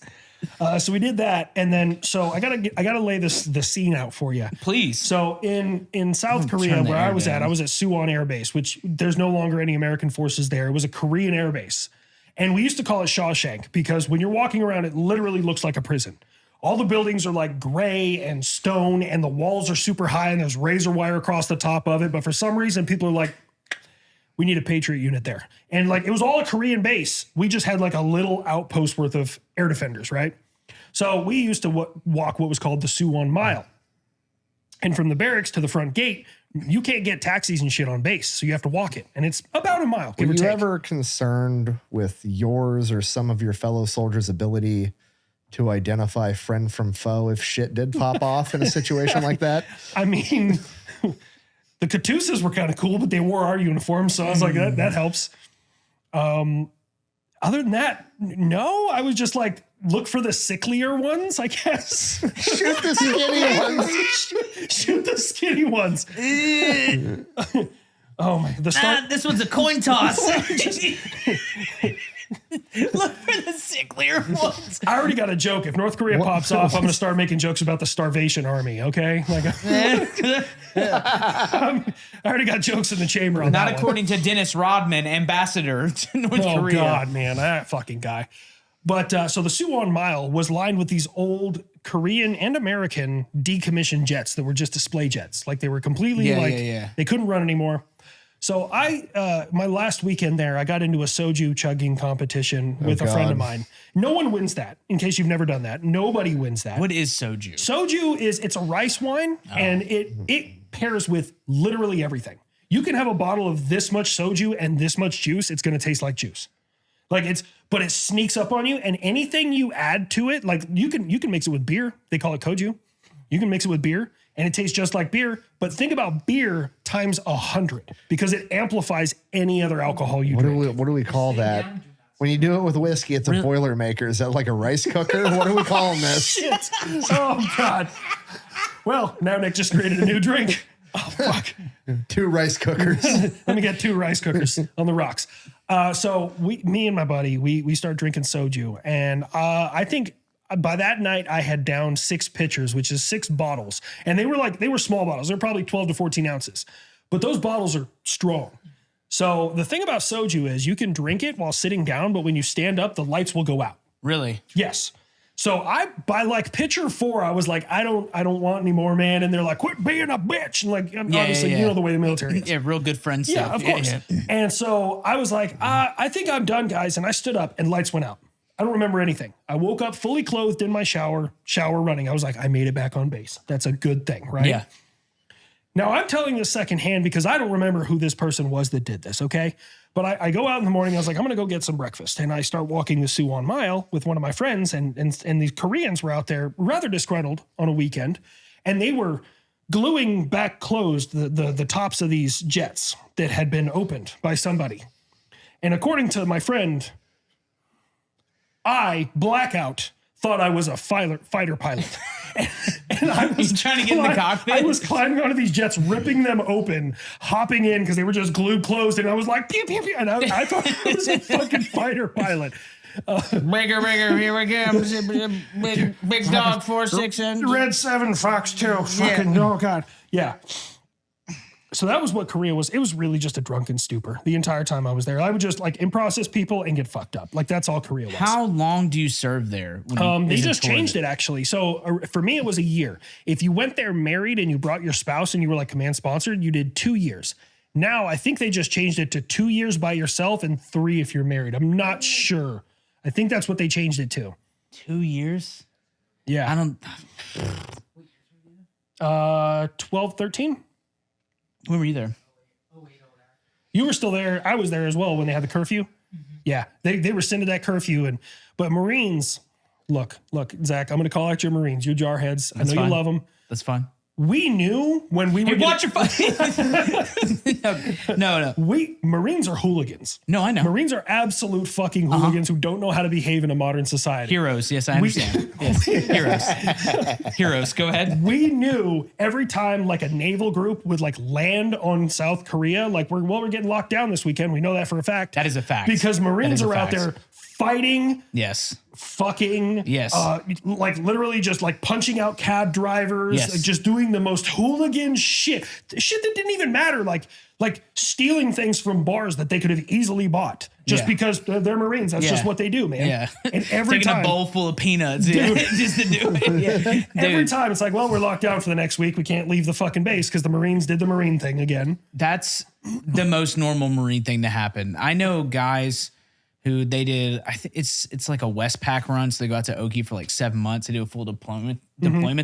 S2: So we did that, and then so I gotta lay the scene out for you.
S1: Please.
S2: So in South Korea,
S1: turn the
S2: where
S1: air
S2: I was
S1: down.
S2: at Suwon Air Base, which there's no longer any American forces there. It was a Korean air base, and we used to call it Shawshank because when you're walking around, it literally looks like a prison. All the buildings are like gray and stone, and the walls are super high, and there's razor wire across the top of it. But for some reason, people are like, we need a Patriot unit there. And like, it was all a Korean base. We just had like a little outpost worth of air defenders, right? So we used to walk what was called the Suwon Mile. And from the barracks to the front gate, you can't get taxis and shit on base. So you have to walk it. And it's about a mile, give
S4: Were
S2: or
S4: you
S2: take.
S4: ever concerned with yours or some of your fellow soldiers' ability to identify friend from foe if shit did pop off in a situation like that?
S2: I mean, the Katusas were kind of cool, but they wore our uniforms. So I was like, that helps. Other than that, no, I was just like, look for the sicklier ones, I guess.
S4: Shoot the skinny ones.
S2: Shoot the skinny ones. Oh my,
S1: This one's a coin toss. Look for the sicklier ones.
S2: I already got a joke. If North Korea pops off, I'm going to start making jokes about the Starvation Army, okay? Like, I already got jokes in the chamber on
S1: Not
S2: that
S1: according to Dennis Rodman, ambassador to North
S2: one. Oh,
S1: Korea.
S2: God, man, that fucking guy. But so the Suwon Mile was lined with these old Korean and American decommissioned jets that were just display jets. Like they were completely they couldn't run anymore. So my last weekend there, I got into a soju chugging competition with a friend of mine. No one wins that, in case you've never done that. Nobody wins that.
S1: What is soju?
S2: Soju it's a rice wine, and it pairs with literally everything. You can have a bottle of this much soju and this much juice. It's going to taste like juice. But it sneaks up on you, and anything you add to it, like you can mix it with beer. They call it koju. You can mix it with beer, and it tastes just like beer. But think about beer times 100 because it amplifies any other alcohol you drink.
S4: What do we call that? When you do it with whiskey, it's a Boilermaker. Is that like a rice cooker? What are we calling this?
S2: Shit. Oh, God. Well, now Nick just created a new drink. Oh, fuck.
S4: 2 rice cookers.
S2: Let me get 2 rice cookers on the rocks. So me and my buddy, we started drinking soju. And I think by that night I had downed 6 pitchers, which is 6 bottles. And they were small bottles. They're probably 12 to 14 ounces. But those bottles are strong. So the thing about soju is you can drink it while sitting down, but when you stand up, the lights will go out.
S1: Really?
S2: Yes. So by like pitcher 4, I was like, I don't want any more, man. And they're like, quit being a bitch. And like, obviously, you know the way the military is.
S1: Yeah, real good friend stuff.
S2: Yeah, of course. And so I was like, I think I'm done, guys. And I stood up and lights went out. I don't remember anything. I woke up fully clothed in my shower running. I was like, I made it back on base. That's a good thing, right?
S1: Yeah.
S2: Now, I'm telling this secondhand because I don't remember who this person was that did this, okay? But I go out in the morning. I was like, I'm going to go get some breakfast. And I start walking the Suwon Mile with one of my friends. And these Koreans were out there rather disgruntled on a weekend. And they were gluing back closed the tops of these jets that had been opened by somebody. And according to my friend, I, blackout, thought I was a fighter pilot. And I was
S1: trying to get in the cockpit.
S2: I was climbing onto these jets, ripping them open, hopping in because they were just glued closed. And I was like, pew, pew, pew. And I thought I was a fucking fighter pilot.
S1: Bigger, here we go. Big dog 4-6 and
S2: Red 7, Fox 2. Fucking, oh God. Yeah. So that was what Korea was. It was really just a drunken stupor the entire time I was there. I would just like in-process people and get fucked up. Like that's all Korea was.
S1: How long do you serve there?
S2: They just changed it actually. So for me, it was a year. If you went there married and you brought your spouse and you were like command sponsored, you did 2 years. Now I think they just changed it to 2 years by yourself and 3 if you're married. I'm not sure. I think that's what they changed it to.
S1: 2 years?
S2: Yeah.
S1: I don't.
S2: 12, 13.
S1: When were you there?
S2: You were still there. I was there as well when they had the curfew. Yeah, they rescinded that curfew. But Marines, look, Zach, I'm going to call out your Marines. You jarheads. I know
S1: fine.
S2: you love them.
S1: That's fine.
S2: We knew when we were.
S1: Hey, watch your fucking. No.
S2: Marines are hooligans.
S1: No, I know.
S2: Marines are absolute fucking hooligans who don't know how to behave in a modern society.
S1: Heroes. Yes, I understand. Yes. Heroes. Go ahead.
S2: We knew every time like a naval group would like land on South Korea, like we're getting locked down this weekend. We know that for a fact.
S1: That is a fact.
S2: Because Marines are out there fighting.
S1: Yes.
S2: Fucking.
S1: Yes.
S2: Like literally just like punching out cab drivers.
S1: Yes.
S2: Like just doing the most hooligan shit. Shit that didn't even matter. Like stealing things from bars that they could have easily bought just because they're Marines. That's just what they do, man.
S1: Yeah.
S2: And every
S1: Taking
S2: time,
S1: a bowl full of peanuts just to do it. Yeah.
S2: every time it's like, well, we're locked down for the next week. We can't leave the fucking base because the Marines did the Marine thing again.
S1: That's the most normal Marine thing to happen. I know guys who they did, I think it's like a Westpac run. So they go out to Oki for like 7 months. They do a full deployment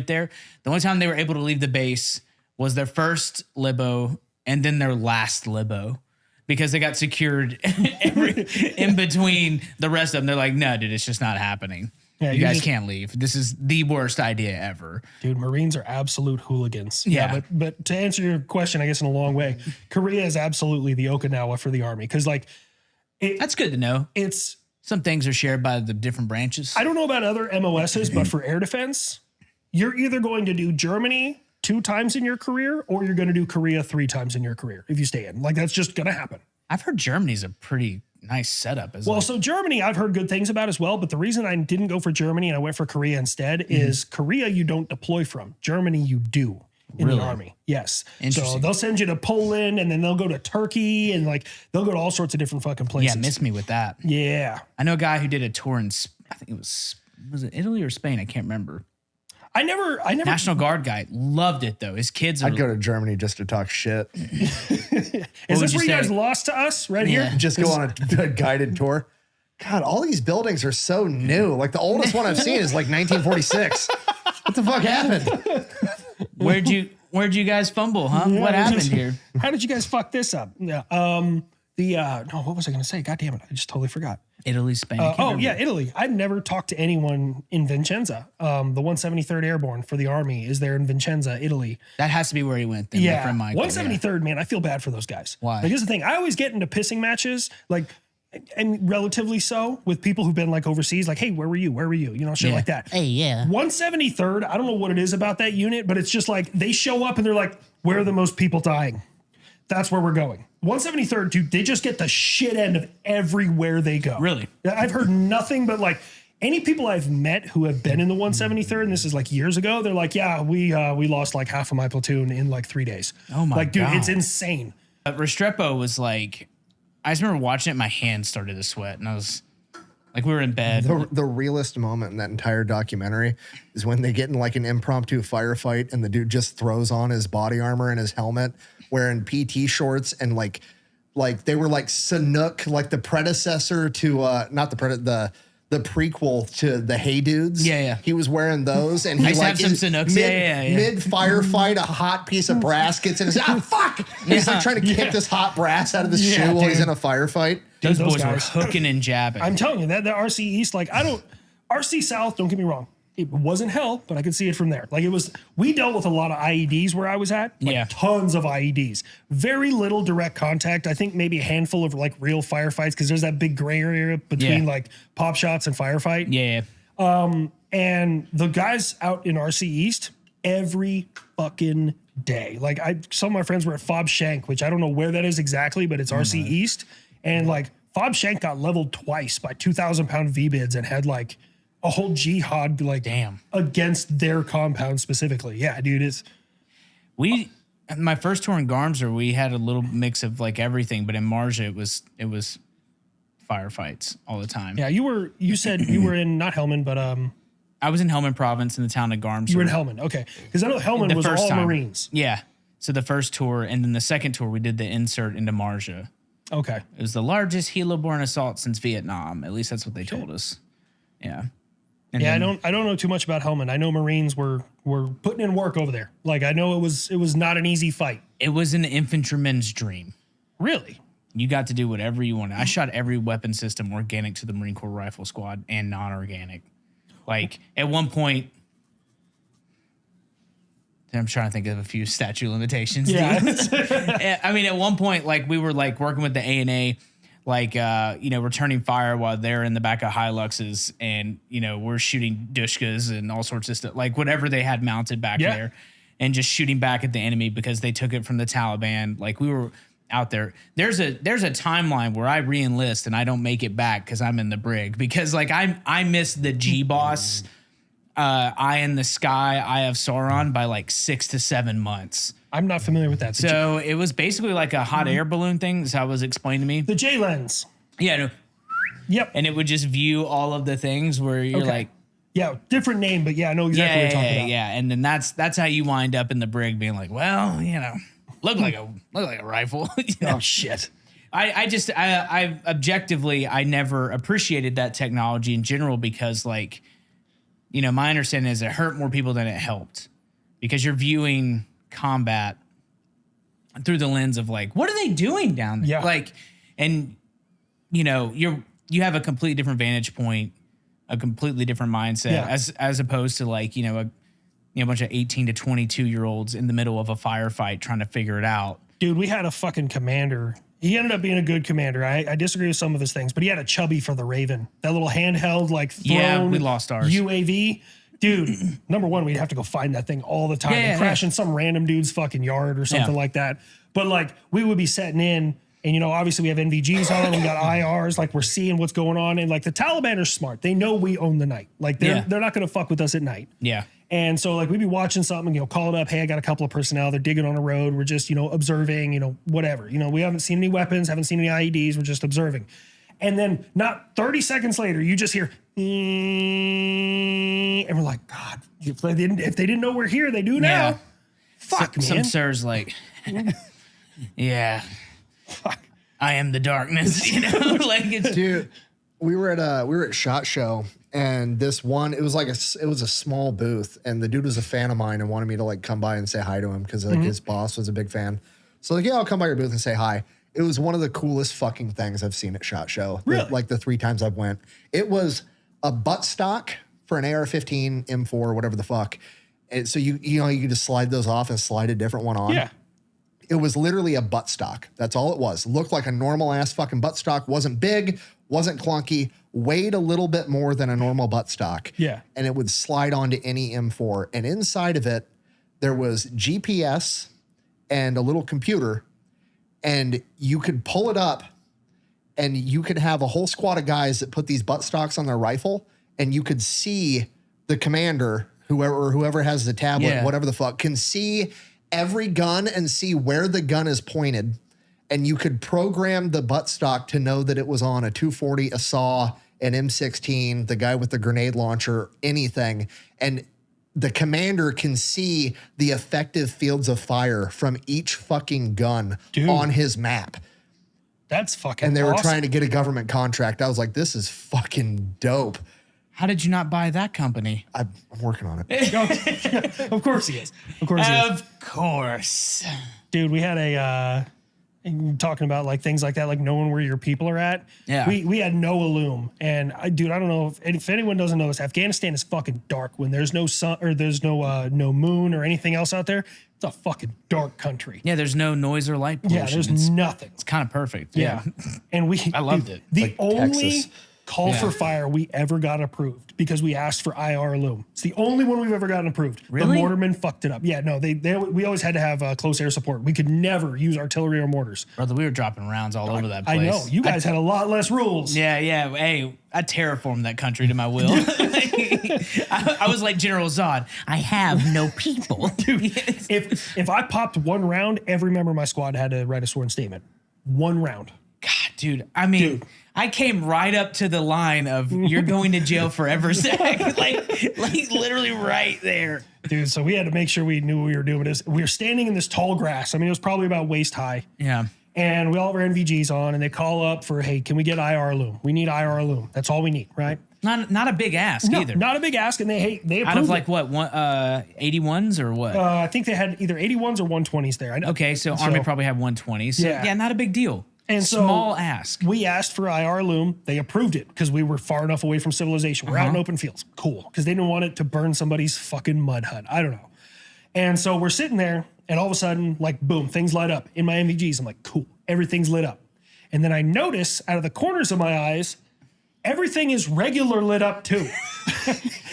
S1: there. The only time they were able to leave the base was their first libo and then their last libo because they got secured in between the rest of them. They're like, no, dude, it's just not happening. Yeah, you guys can't leave. This is the worst idea ever.
S2: Dude, Marines are absolute hooligans.
S1: Yeah.
S2: But to answer your question, I guess in a long way, Korea is absolutely the Okinawa for the Army. Because like,
S1: that's good to know.
S2: It's
S1: some things are shared by the different branches.
S2: I don't know about other MOSs, but for air defense, you're either going to do Germany 2 times in your career or you're going to do Korea 3 times in your career if you stay in. Like that's just going to happen.
S1: I've heard Germany's a pretty nice setup.
S2: Well, so Germany, I've heard good things about as well. But the reason I didn't go for Germany and I went for Korea instead is Korea you don't deploy from. Germany you do. In the Army. Yes. So they'll send you to Poland and then they'll go to Turkey and like they'll go to all sorts of different fucking places.
S1: Yeah, miss me with that.
S2: Yeah.
S1: I know a guy who did a tour in, I think it was it Italy or Spain? I can't remember.
S2: I never
S1: National Guard guy. Loved it though. His kids are.
S4: I'd go to Germany just to talk shit.
S2: Is this where you guys lost to us right here?
S4: Just go on a guided tour. God, all these buildings are so new. Like the oldest one I've seen is like 1946. What the fuck happened?
S1: Where'd you guys fumble, huh?
S2: Yeah,
S1: what happened here?
S2: How did you guys fuck this up? Yeah. No, what was I going to say? God damn it. I just totally forgot.
S1: Italy, Spain.
S2: Italy. I've never talked to anyone in Vicenza. The 173rd Airborne for the Army is there in Vicenza, Italy.
S1: That has to be where he went then.
S2: Yeah.
S1: From Michael,
S2: 173rd, man, I feel bad for those guys.
S1: Why?
S2: Like, here's the thing. I always get into pissing matches, like, and relatively so with people who've been like overseas, like, hey, where were you? Where were you? You know, shit like that.
S1: Hey, yeah.
S2: 173rd, I don't know what it is about that unit, but it's just like they show up and they're like, where are the most people dying? That's where we're going. 173rd, dude, they just get the shit end of everywhere they go.
S1: Really?
S2: I've heard nothing but like any people I've met who have been in the 173rd, and this is like years ago, they're like, yeah, we lost like half of my platoon in like 3 days.
S1: Oh my
S2: God. Like, dude,
S1: God.
S2: it's insane.
S1: Restrepo was like, I just remember watching it, my hands started to sweat, and I was like, we were in bed.
S4: The realest moment in that entire documentary is when they get in like an impromptu firefight and the dude just throws on his body armor and his helmet, wearing PT shorts and like they were like Sanuk, like the predecessor to not the the prequel to the Hey Dudes.
S1: Yeah.
S4: He was wearing those, and he
S1: I used to
S4: like
S1: have some Sanooks.
S4: mid firefight, a hot piece of brass gets in his fuck. He's like trying to kick this hot brass out of his shoe while he's in a firefight.
S1: Those
S2: Those
S1: boys
S2: guys.
S1: were hooking and jabbing.
S2: I'm telling you that the RC East, like RC South, don't get me wrong. It wasn't hell, but I could see it from there. Like we dealt with a lot of IEDs where I was at. Like tons of IEDs. Very little direct contact. I think maybe a handful of like real firefights because there's that big gray area between like pop shots and firefight.
S1: Yeah.
S2: And the guys out in RC East every fucking day. Like some of my friends were at Fob Shank, which I don't know where that is exactly, but it's RC East. And like Fob Shank got leveled twice by 2,000-pound V-bids and had like a whole jihad like against their compound specifically. Yeah, dude, my first tour in Garmser, we had a little mix of like everything, but in Marja it was firefights all the time. Yeah, you said you were in not Helmand, but
S1: I was in Helmand Province in the town of Garmser.
S2: You were in Helmand, okay. Because I know Helmand was all Marines.
S1: Yeah. So the first tour, and then the second tour we did the insert into Marja.
S2: Okay.
S1: It was the largest helo-borne assault since Vietnam. At least that's what they told us. Yeah. And
S2: I don't know too much about Helmand. I know Marines were putting in work over there. Like I know it was not an easy fight.
S1: It was an infantryman's dream.
S2: Really?
S1: You got to do whatever you wanted. I shot every weapon system organic to the Marine Corps Rifle Squad and non-organic. Like at one point, I'm trying to think of a few statute limitations. Yeah. I mean, at one point, like we were like working with the A&A, like, returning fire while they're in the back of Hiluxes and, we're shooting Dushkas and all sorts of stuff, like whatever they had mounted back there and just shooting back at the enemy because they took it from the Taliban. Like we were out there. There's a timeline where I re-enlist and I don't make it back because I'm in the brig because like I missed the G-Boss, Eye in the Sky, Eye of Sauron by like 6 to 7 months.
S2: I'm not familiar with that.
S1: So it was basically like a hot air balloon thing. That's how it was explained to me.
S2: The J lens.
S1: Yeah. No.
S2: Yep.
S1: And it would just view all of the things where you're like,
S2: yeah, different name, but yeah, I know exactly what you're talking about.
S1: Yeah. And then that's how you wind up in the brig being like, well, look like a rifle.
S2: Oh shit.
S1: I objectively, I never appreciated that technology in general because like, my understanding is it hurt more people than it helped because you're viewing combat through the lens of like, what are they doing down there?
S2: Yeah.
S1: Like, and you have a completely different vantage point, a completely different mindset as opposed to like, a bunch of 18 to 22-year-olds in the middle of a firefight trying to figure it out.
S2: Dude, we had a fucking commander. He ended up being a good commander. I disagree with some of his things, but he had a chubby for the Raven. That little handheld, like thrown
S1: we lost ours.
S2: UAV. Dude, number one, we'd have to go find that thing all the time and crash in some random dude's fucking yard or something like that. But like we would be setting in and, obviously we have NVGs on, we got IRs, like we're seeing what's going on. And like the Taliban are smart. They know we own the night. Like they're not going to fuck with us at night.
S1: Yeah.
S2: And so like we'd be watching something, call it up. Hey, I got a couple of personnel. They're digging on a road. We're just, observing, whatever. We haven't seen any weapons, haven't seen any IEDs. We're just observing. And then not 30 seconds later, you just hear, and we're like, God, if they didn't know we're here, they do now.
S1: Yeah.
S2: Fuck, man.
S1: Some sir's like, yeah, I am the darkness, like it's
S4: Dude, we were at SHOT Show and this one, it was a small booth and the dude was a fan of mine and wanted me to like come by and say hi to him because like his boss was a big fan. So like, yeah, I'll come by your booth and say hi. It was one of the coolest fucking things I've seen at SHOT Show.
S2: Really?
S4: Like the 3 times I've went. It was a buttstock for an AR-15, M4, whatever the fuck. And so you could just slide those off and slide a different one on.
S2: Yeah.
S4: It was literally a buttstock. That's all it was. Looked like a normal ass fucking buttstock. Wasn't big, wasn't clunky, weighed a little bit more than a normal buttstock.
S2: Yeah.
S4: And it would slide onto any M4. And inside of it, there was GPS and a little computer. And you could pull it up and you could have a whole squad of guys that put these buttstocks on their rifle and you could see the commander, whoever has the tablet, whatever the fuck, can see every gun and see where the gun is pointed. And you could program the buttstock to know that it was on a 240, a SAW, an M16, the guy with the grenade launcher, anything. And the commander can see the effective fields of fire from each fucking gun on his map.
S2: That's fucking
S4: And they were
S2: awesome.
S4: trying to get a government contract. I was like, this is fucking dope.
S1: How did you not buy that company?
S4: I'm working on it.
S2: Of course he is. Of course he is.
S1: Of course.
S2: Dude, we had talking about like things like that, like knowing where your people are at.
S1: Yeah.
S2: We had no Illume. And I don't know if anyone doesn't know this, Afghanistan is fucking dark when there's no sun or there's no moon or anything else out there. It's a fucking dark country.
S1: Yeah, there's no noise or light pollution.
S2: Yeah, there's
S1: it's
S2: nothing.
S1: kind of perfect.
S2: Yeah. And
S1: I loved it.
S2: The
S4: Like
S2: only
S4: Texas.
S2: call for fire we ever got approved because we asked for IR Illume. It's the only one we've ever gotten approved.
S1: Really?
S2: The mortarmen fucked it up. Yeah, no, we always had to have close air support. We could never use artillery or mortars.
S1: Brother, we were dropping rounds all over that place.
S2: I know. You guys had a lot less rules.
S1: Yeah. Hey, I terraformed that country to my will. I was like General Zod. I have no people.
S2: If I popped one round, every member of my squad had to write a sworn statement. One round.
S1: God, dude. I mean, I came right up to the line of you're going to jail forever, Zach. like literally right there.
S2: Dude, so we had to make sure we knew what we were doing. We were standing in this tall grass. I mean, it was probably about waist high.
S1: Yeah.
S2: And we all have our NVGs on, and they call up for, hey, can we get IR Loom? We need IR Loom. That's all we need, right?
S1: Not a big ask
S2: No,
S1: either.
S2: not a big ask, and they approved
S1: Out of like
S2: it.
S1: what, 81s or what?
S2: I think they had either 81s or 120s there. I know.
S1: Okay, so Army probably had 120s. So
S2: Yeah.
S1: not a big deal.
S2: And so
S1: small ask.
S2: We asked for IR Loom. They approved it because we were far enough away from civilization. We're out in open fields. Cool. Because they didn't want it to burn somebody's fucking mud hut. I don't know. And so we're sitting there, and all of a sudden, like, boom, things light up in my MVGs. I'm like, cool. Everything's lit up. And then I notice out of the corners of my eyes, everything is regular lit up too.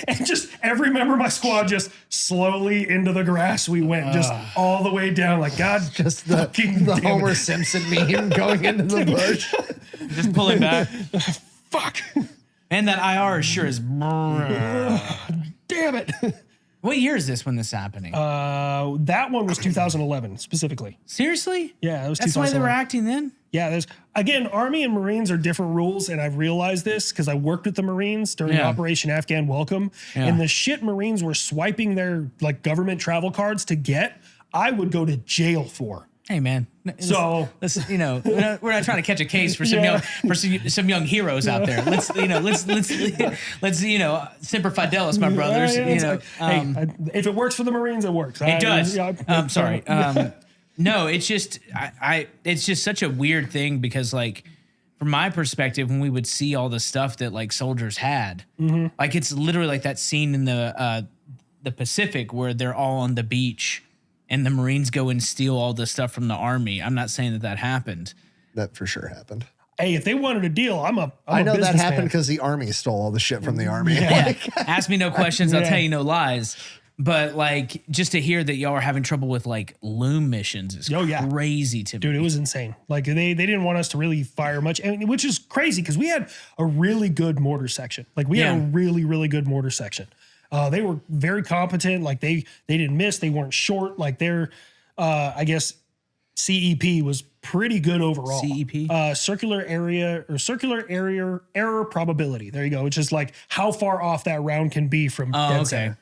S2: And just every member of my squad just slowly into the grass we went, just all the way down. Like, God,
S4: Just the
S2: fucking damn
S4: Homer
S2: it.
S4: Simpson meme going into the bush.
S1: Just pulling back.
S2: Fuck.
S1: And that IR is sure as.
S2: Damn it.
S1: What year is this when this is happening?
S2: That one was 2011 specifically.
S1: Seriously?
S2: Yeah, it was
S1: That's the way they were
S2: 2011.
S1: acting then?
S2: Yeah, there's again, Army and Marines are different rules, and I've realized this because I worked with the Marines during
S1: Yeah.
S2: Operation Afghan Welcome,
S1: Yeah.
S2: and the shit Marines were swiping their like government travel cards to get, I would go to jail for.
S1: Hey man,
S2: So-
S1: let's we're not trying to catch a case for some
S2: Yeah.
S1: some young heroes out there. Let's semper fidelis, my brothers.
S2: Yeah, it's like, hey, if it works for the Marines, it works.
S1: It does. I'm sorry.
S2: Yeah.
S1: No, it's just it's just such a weird thing because like from my perspective, when we would see all the stuff that like soldiers had, like it's literally like that scene in the Pacific where they're all on the beach and the Marines go and steal all the stuff from the Army. I'm not saying that happened.
S4: That for sure happened.
S2: Hey, if they wanted a deal,
S4: I know that
S2: businessman.
S4: happened because the Army stole all the shit from the Army.
S1: Yeah. Ask me no questions. I'll
S2: Yeah.
S1: tell you no lies. But like, just to hear that y'all are having trouble with like loom missions is
S2: Oh, yeah.
S1: crazy to
S2: Dude,
S1: me.
S2: it was insane. Like they didn't want us to really fire much, which is crazy because we had a really good mortar section. Like we had a
S1: Yeah.
S2: really, really good mortar section. They were very competent. Like they didn't miss. They weren't short. Like their, I guess, CEP was pretty good overall.
S1: CEP?
S2: Circular area error probability. There you go. Which is like how far off that round can be from dead
S1: okay.
S2: center.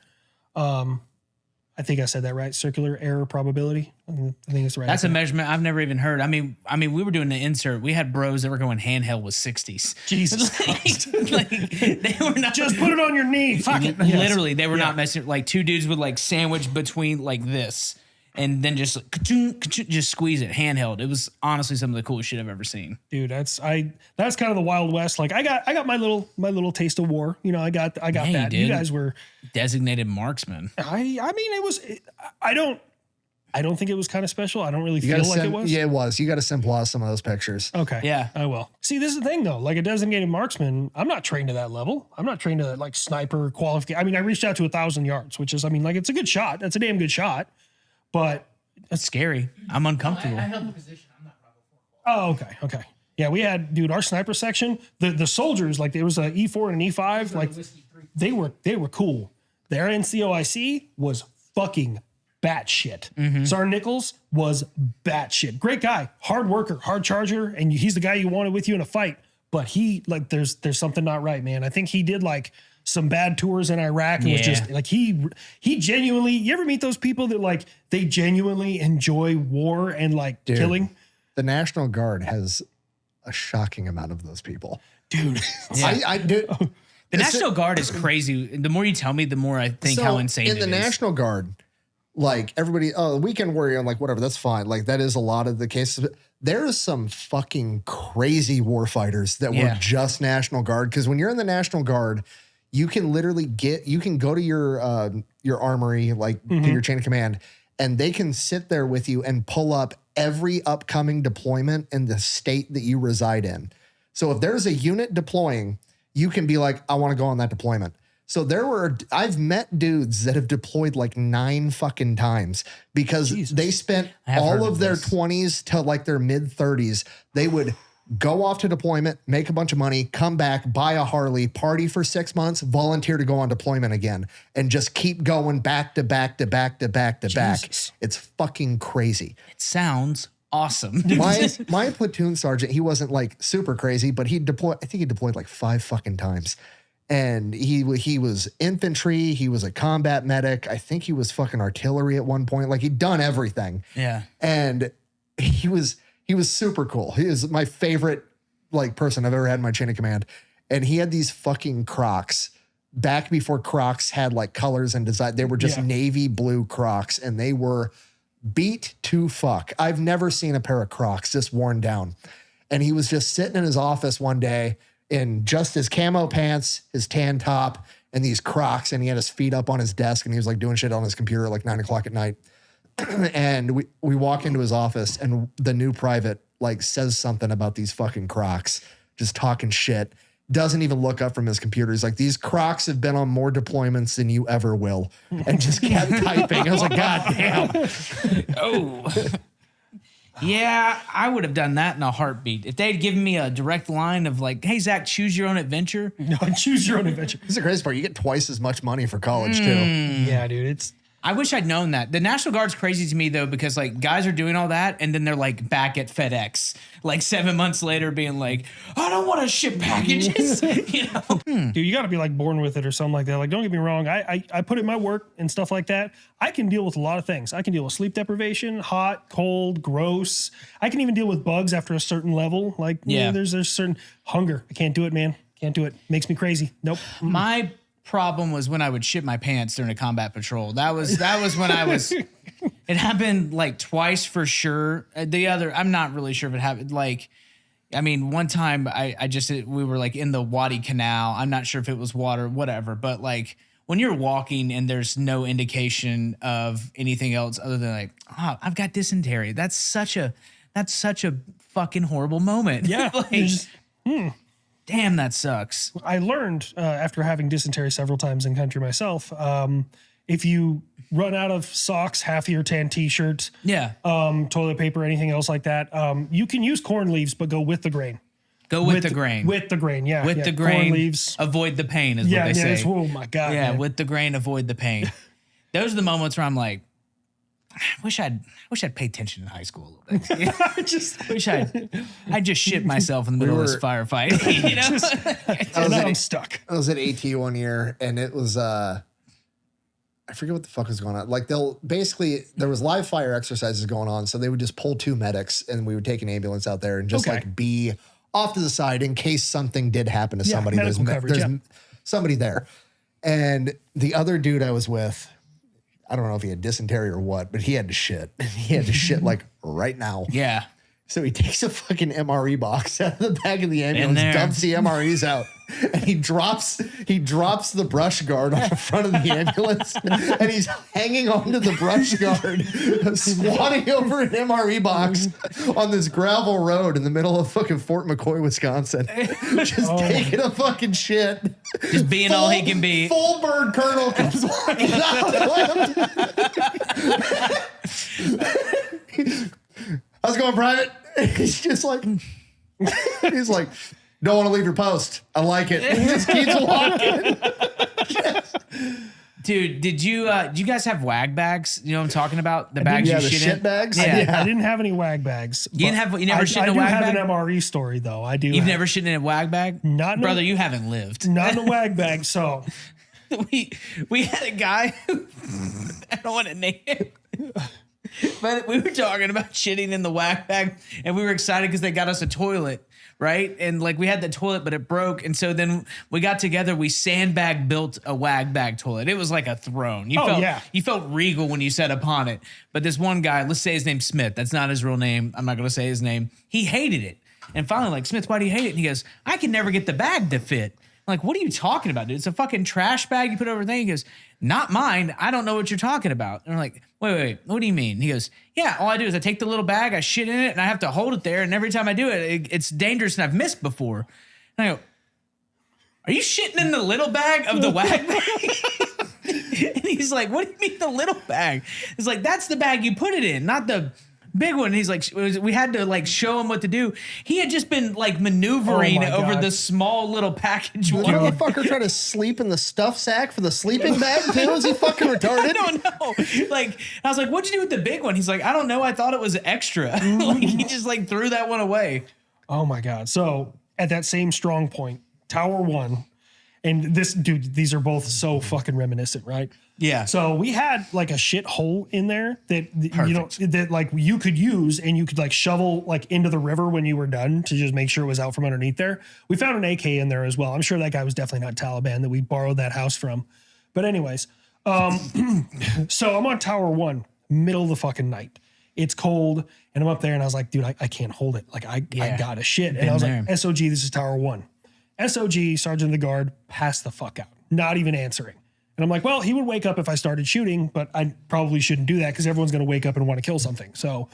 S2: I think I said that right. Circular error probability. I think that's the right.
S1: That's a
S2: acronym.
S1: measurement I've never even heard. I mean, we were doing the insert. We had bros that were going handheld with 60s.
S2: Jesus Christ.
S1: Like, they were not
S2: Just put it on your knee. Fuck it.
S1: literally. They were not messing. Like two dudes would like sandwich between like this, and then just like, just squeeze it handheld. It was honestly some of the coolest shit I've ever seen.
S2: Dude, that's kind of the Wild West. Like I got my little taste of war. You know, I got
S1: Yeah, you
S2: that. You
S1: did.
S2: guys were.
S1: Designated marksman.
S2: I mean, it was. I don't think it was kind of special. I don't really
S4: You
S2: feel
S4: gotta
S2: like it
S4: sim-
S2: was.
S4: Yeah, it was. You got to simplify some of those pictures.
S2: Okay.
S1: Yeah.
S2: I will. See, this is the thing though. Like a designated marksman, I'm not trained to that level. I'm not trained to like sniper qualification. I mean, I reached out to 1,000 yards, which is, I mean, like it's a good shot. That's a damn good shot. But
S1: That's scary. I'm uncomfortable.
S5: held the position. I'm not Bravo 4.
S2: oh, okay. Yeah, we had, dude, our sniper section, the soldiers, like there was a E4 and an E5, like
S5: Whiskey 3.
S2: they were cool. Their NCOIC was fucking batshit.
S1: Mm-hmm.
S2: Sergeant Nichols was batshit. Great guy, hard worker, hard charger, and he's the guy you wanted with you in a fight. But he, like, there's something not right, man. I think he did like some bad tours in Iraq. And was
S1: Yeah.
S2: just like he genuinely. You ever meet those people that like they genuinely enjoy war and like killing?
S4: The National Guard has a shocking amount of those people.
S2: Dude.
S4: I do.
S1: The National Guard is crazy. The more you tell me, the more I think how insane it is.
S4: In the National Guard, like everybody, oh, weekend warrior, I'm like, whatever, that's fine. Like that is a lot of the cases. There is some fucking crazy war fighters that were just National Guard. Because when you're in the National Guard, you can literally go to your armory, like to your chain of command, and they can sit there with you and pull up every upcoming deployment in the state that you reside in. So if there's a unit deploying, you can be like, I want to go on that deployment. So I've met dudes that have deployed like 9 fucking times because they spent all of their 20s to like their mid 30s. They would go off to deployment, make a bunch of money, come back, buy a Harley, party for 6 months, volunteer to go on deployment again, and just keep going back to back to back to back to back. It's fucking crazy.
S1: It sounds awesome.
S4: My platoon sergeant, he wasn't like super crazy, but I think he deployed like 5 fucking times. And he was infantry. He was a combat medic. I think he was fucking artillery at one point. Like he'd done everything.
S1: Yeah.
S4: And he was super cool. He is my favorite like person I've ever had in my chain of command. And he had these fucking Crocs back before Crocs had like colors and design. They were just navy blue Crocs and they were beat to fuck. I've never seen a pair of Crocs just worn down. And he was just sitting in his office one day in just his camo pants, his tan top, and these Crocs. And he had his feet up on his desk and he was like doing shit on his computer at like 9 o'clock at night. And we walk into his office and the new private like says something about these fucking Crocs, just talking shit. Doesn't even look up from his computer. He's like, these Crocs have been on more deployments than you ever will. And just kept typing. I was like, God damn.
S1: Oh. Yeah, I would have done that in a heartbeat. If they'd given me a direct line of like, hey, Zach, choose your own adventure.
S2: No, choose your own adventure.
S4: This is the crazy part. You get twice as much money for college, too.
S2: Yeah, dude.
S1: I wish I'd known that. The National Guard's crazy to me, though, because like guys are doing all that and then they're like back at FedEx like 7 months later being like, I don't want to ship packages. You know?
S2: Dude, you got to be like born with it or something like that. Like, don't get me wrong. I put in my work and stuff like that. I can deal with a lot of things. I can deal with sleep deprivation, hot, cold, gross. I can even deal with bugs after a certain level. Like, you know, there's certain hunger. I can't do it, man. Can't do it. Makes me crazy. Nope.
S1: My problem was when I would shit my pants during a combat patrol. That was when I was. It happened like twice for sure. The other, I'm not really sure if it happened. Like, I mean, one time we were like in the Wadi Canal. I'm not sure if it was water, whatever. But like when you're walking and there's no indication of anything else other than like, oh, I've got dysentery. That's such a fucking horrible moment.
S2: Yeah.
S1: Like, damn, that sucks.
S2: I learned after having dysentery several times in country myself, if you run out of socks, half of your tan t-shirt, toilet paper, anything else like that, you can use corn leaves, but go with the grain.
S1: Go with the grain.
S2: With the grain, yeah.
S1: With the grain,
S2: corn leaves.
S1: Avoid the pain is what they say.
S2: Oh my God.
S1: Yeah,
S2: man.
S1: with the grain, avoid the pain. Those are the moments where I'm like, I wish I'd pay attention in high school a little bit. I just shit myself in the middle of this firefight. You know?
S2: I'm stuck.
S4: I was at AT one year and it was I forget what the fuck was going on. Like there was live fire exercises going on, so they would just pull 2 medics and we would take an ambulance out there and just like be off to the side in case something did happen to somebody. There's somebody there. And the other dude I was with, I don't know if he had dysentery or what, but he had to shit. He had to shit like right now.
S1: Yeah.
S4: So he takes a fucking MRE box out of the back of the ambulance, dumps the MREs out, and he drops the brush guard on the front of the ambulance, and he's hanging onto the brush guard, squatting over an MRE box on this gravel road in the middle of fucking Fort McCoy, Wisconsin, just taking a fucking shit.
S1: Just being all he can be.
S4: Full bird colonel comes walking out. How's it going, Private? He's just like, don't want to leave your post. I like it. He just keeps walking.
S1: Dude, did you guys have wag bags? You know what I'm talking about? The bags
S4: the
S1: shit
S4: shit
S1: in?
S4: bags?
S1: Yeah.
S2: I didn't have any wag bags.
S1: You never shit in a wag bag?
S2: I do have an MRE story, though. I do.
S1: You've never shit in a wag bag? Brother, you haven't lived.
S2: Not in a wag bag, so.
S1: We had a guy who, I don't want to name him. But we were talking about shitting in the whack bag, and we were excited because they got us a toilet, right? And like we had the toilet, but it broke. And so then we got together, we sandbag built a wag bag toilet. It was like a throne. You felt regal when you sat upon it. But this one guy, let's say his name's Smith. That's not his real name. I'm not going to say his name. He hated it. And finally, like, Smith, why do you hate it? And he goes, I can never get the bag to fit. I'm like, what are you talking about, dude? It's a fucking trash bag you put over there. He goes, not mine. I don't know what you're talking about. And I'm like, wait, what do you mean? He goes, yeah, all I do is I take the little bag, I shit in it, and I have to hold it there. And every time I do it, it's dangerous and I've missed before. And I go, are you shitting in the little bag of the wag bag? And he's like, what do you mean the little bag? It's like, that's the bag you put it in, not the big one. He's like, we had to like show him what to do. He had just been like maneuvering over the small little package.
S4: Did the motherfucker try to sleep in the stuff sack for the sleeping bag too? Is he fucking retarded?
S1: I don't know. Like, I was like, what'd you do with the big one? He's like, I don't know. I thought it was extra. Like, he just like threw that one away.
S2: Oh my God. So at that same strong point, Tower 1, and this dude, these are both so fucking reminiscent, right?
S1: Yeah.
S2: So we had like a shit hole in there that you know that like you could use, and you could like shovel like into the river when you were done to just make sure it was out from underneath there. We found an AK in there as well. I'm sure that guy was definitely not Taliban that we borrowed that house from. But anyways, so I'm on Tower 1, middle of the fucking night. It's cold, and I'm up there, and I was like, dude, I can't hold it. Like I got a shit. And I was like, SOG, this is Tower 1. SOG, Sergeant of the Guard, passed the fuck out, not even answering. And I'm like, well, he would wake up if I started shooting, but I probably shouldn't do that because everyone's going to wake up and want to kill something. So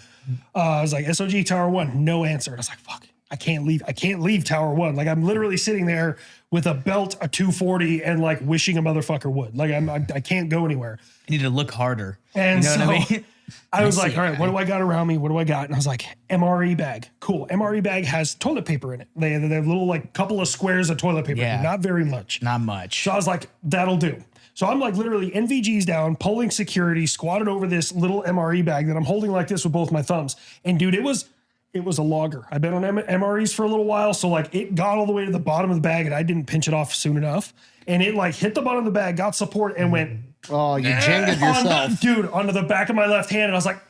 S2: I was like, SOG, Tower 1, no answer. And I was like, fuck, I can't leave Tower 1. Like I'm literally sitting there with a belt, a 240, and like wishing a motherfucker would. Like I can't go anywhere.
S1: You need to look harder.
S2: And
S1: you know what I mean?
S2: I was like, all right, what do I got around me? What do I got? And I was like, MRE bag. Cool. MRE bag has toilet paper in it. They have little like couple of squares of toilet paper.
S1: Yeah.
S2: Not very much.
S1: Not much.
S2: So I was like, that'll do. So I'm like literally NVGs down, pulling security, squatted over this little MRE bag that I'm holding like this with both my thumbs. And dude, it was a logger. I've been on MREs for a little while. So like it got all the way to the bottom of the bag and I didn't pinch it off soon enough. And it like hit the bottom of the bag, got support and went.
S4: Oh, you jingled yourself.
S2: Onto the back of my left hand. And I was like,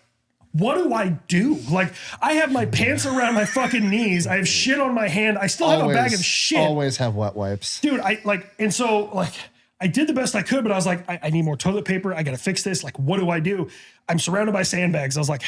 S2: what do I do? Like I have my pants around my fucking knees. I have shit on my hand. I still have a bag of shit.
S4: Always have wet wipes.
S2: Dude, I did the best I could, but I was like, I need more toilet paper. I got to fix this. Like, what do I do? I'm surrounded by sandbags. I was like,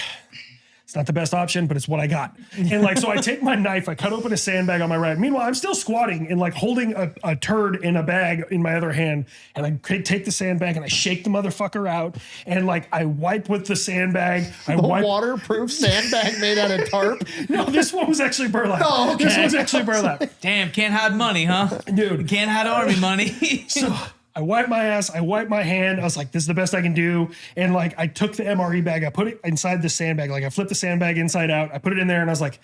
S2: it's not the best option, but it's what I got. And like, so I take my knife, I cut open a sandbag on my right. Meanwhile, I'm still squatting and like holding a turd in a bag in my other hand. And I take the sandbag and I shake the motherfucker out. And like, I wipe with the sandbag.
S4: Waterproof sandbag made out of tarp?
S2: No, this one was actually burlap.
S4: Oh, okay.
S2: This was actually burlap.
S1: Damn, can't hide money, huh?
S2: Dude.
S1: You can't hide army money.
S2: So I wiped my ass, I wiped my hand. I was like, this is the best I can do. And like, I took the MRE bag, I put it inside the sandbag. Like I flipped the sandbag inside out. I put it in there and I was like,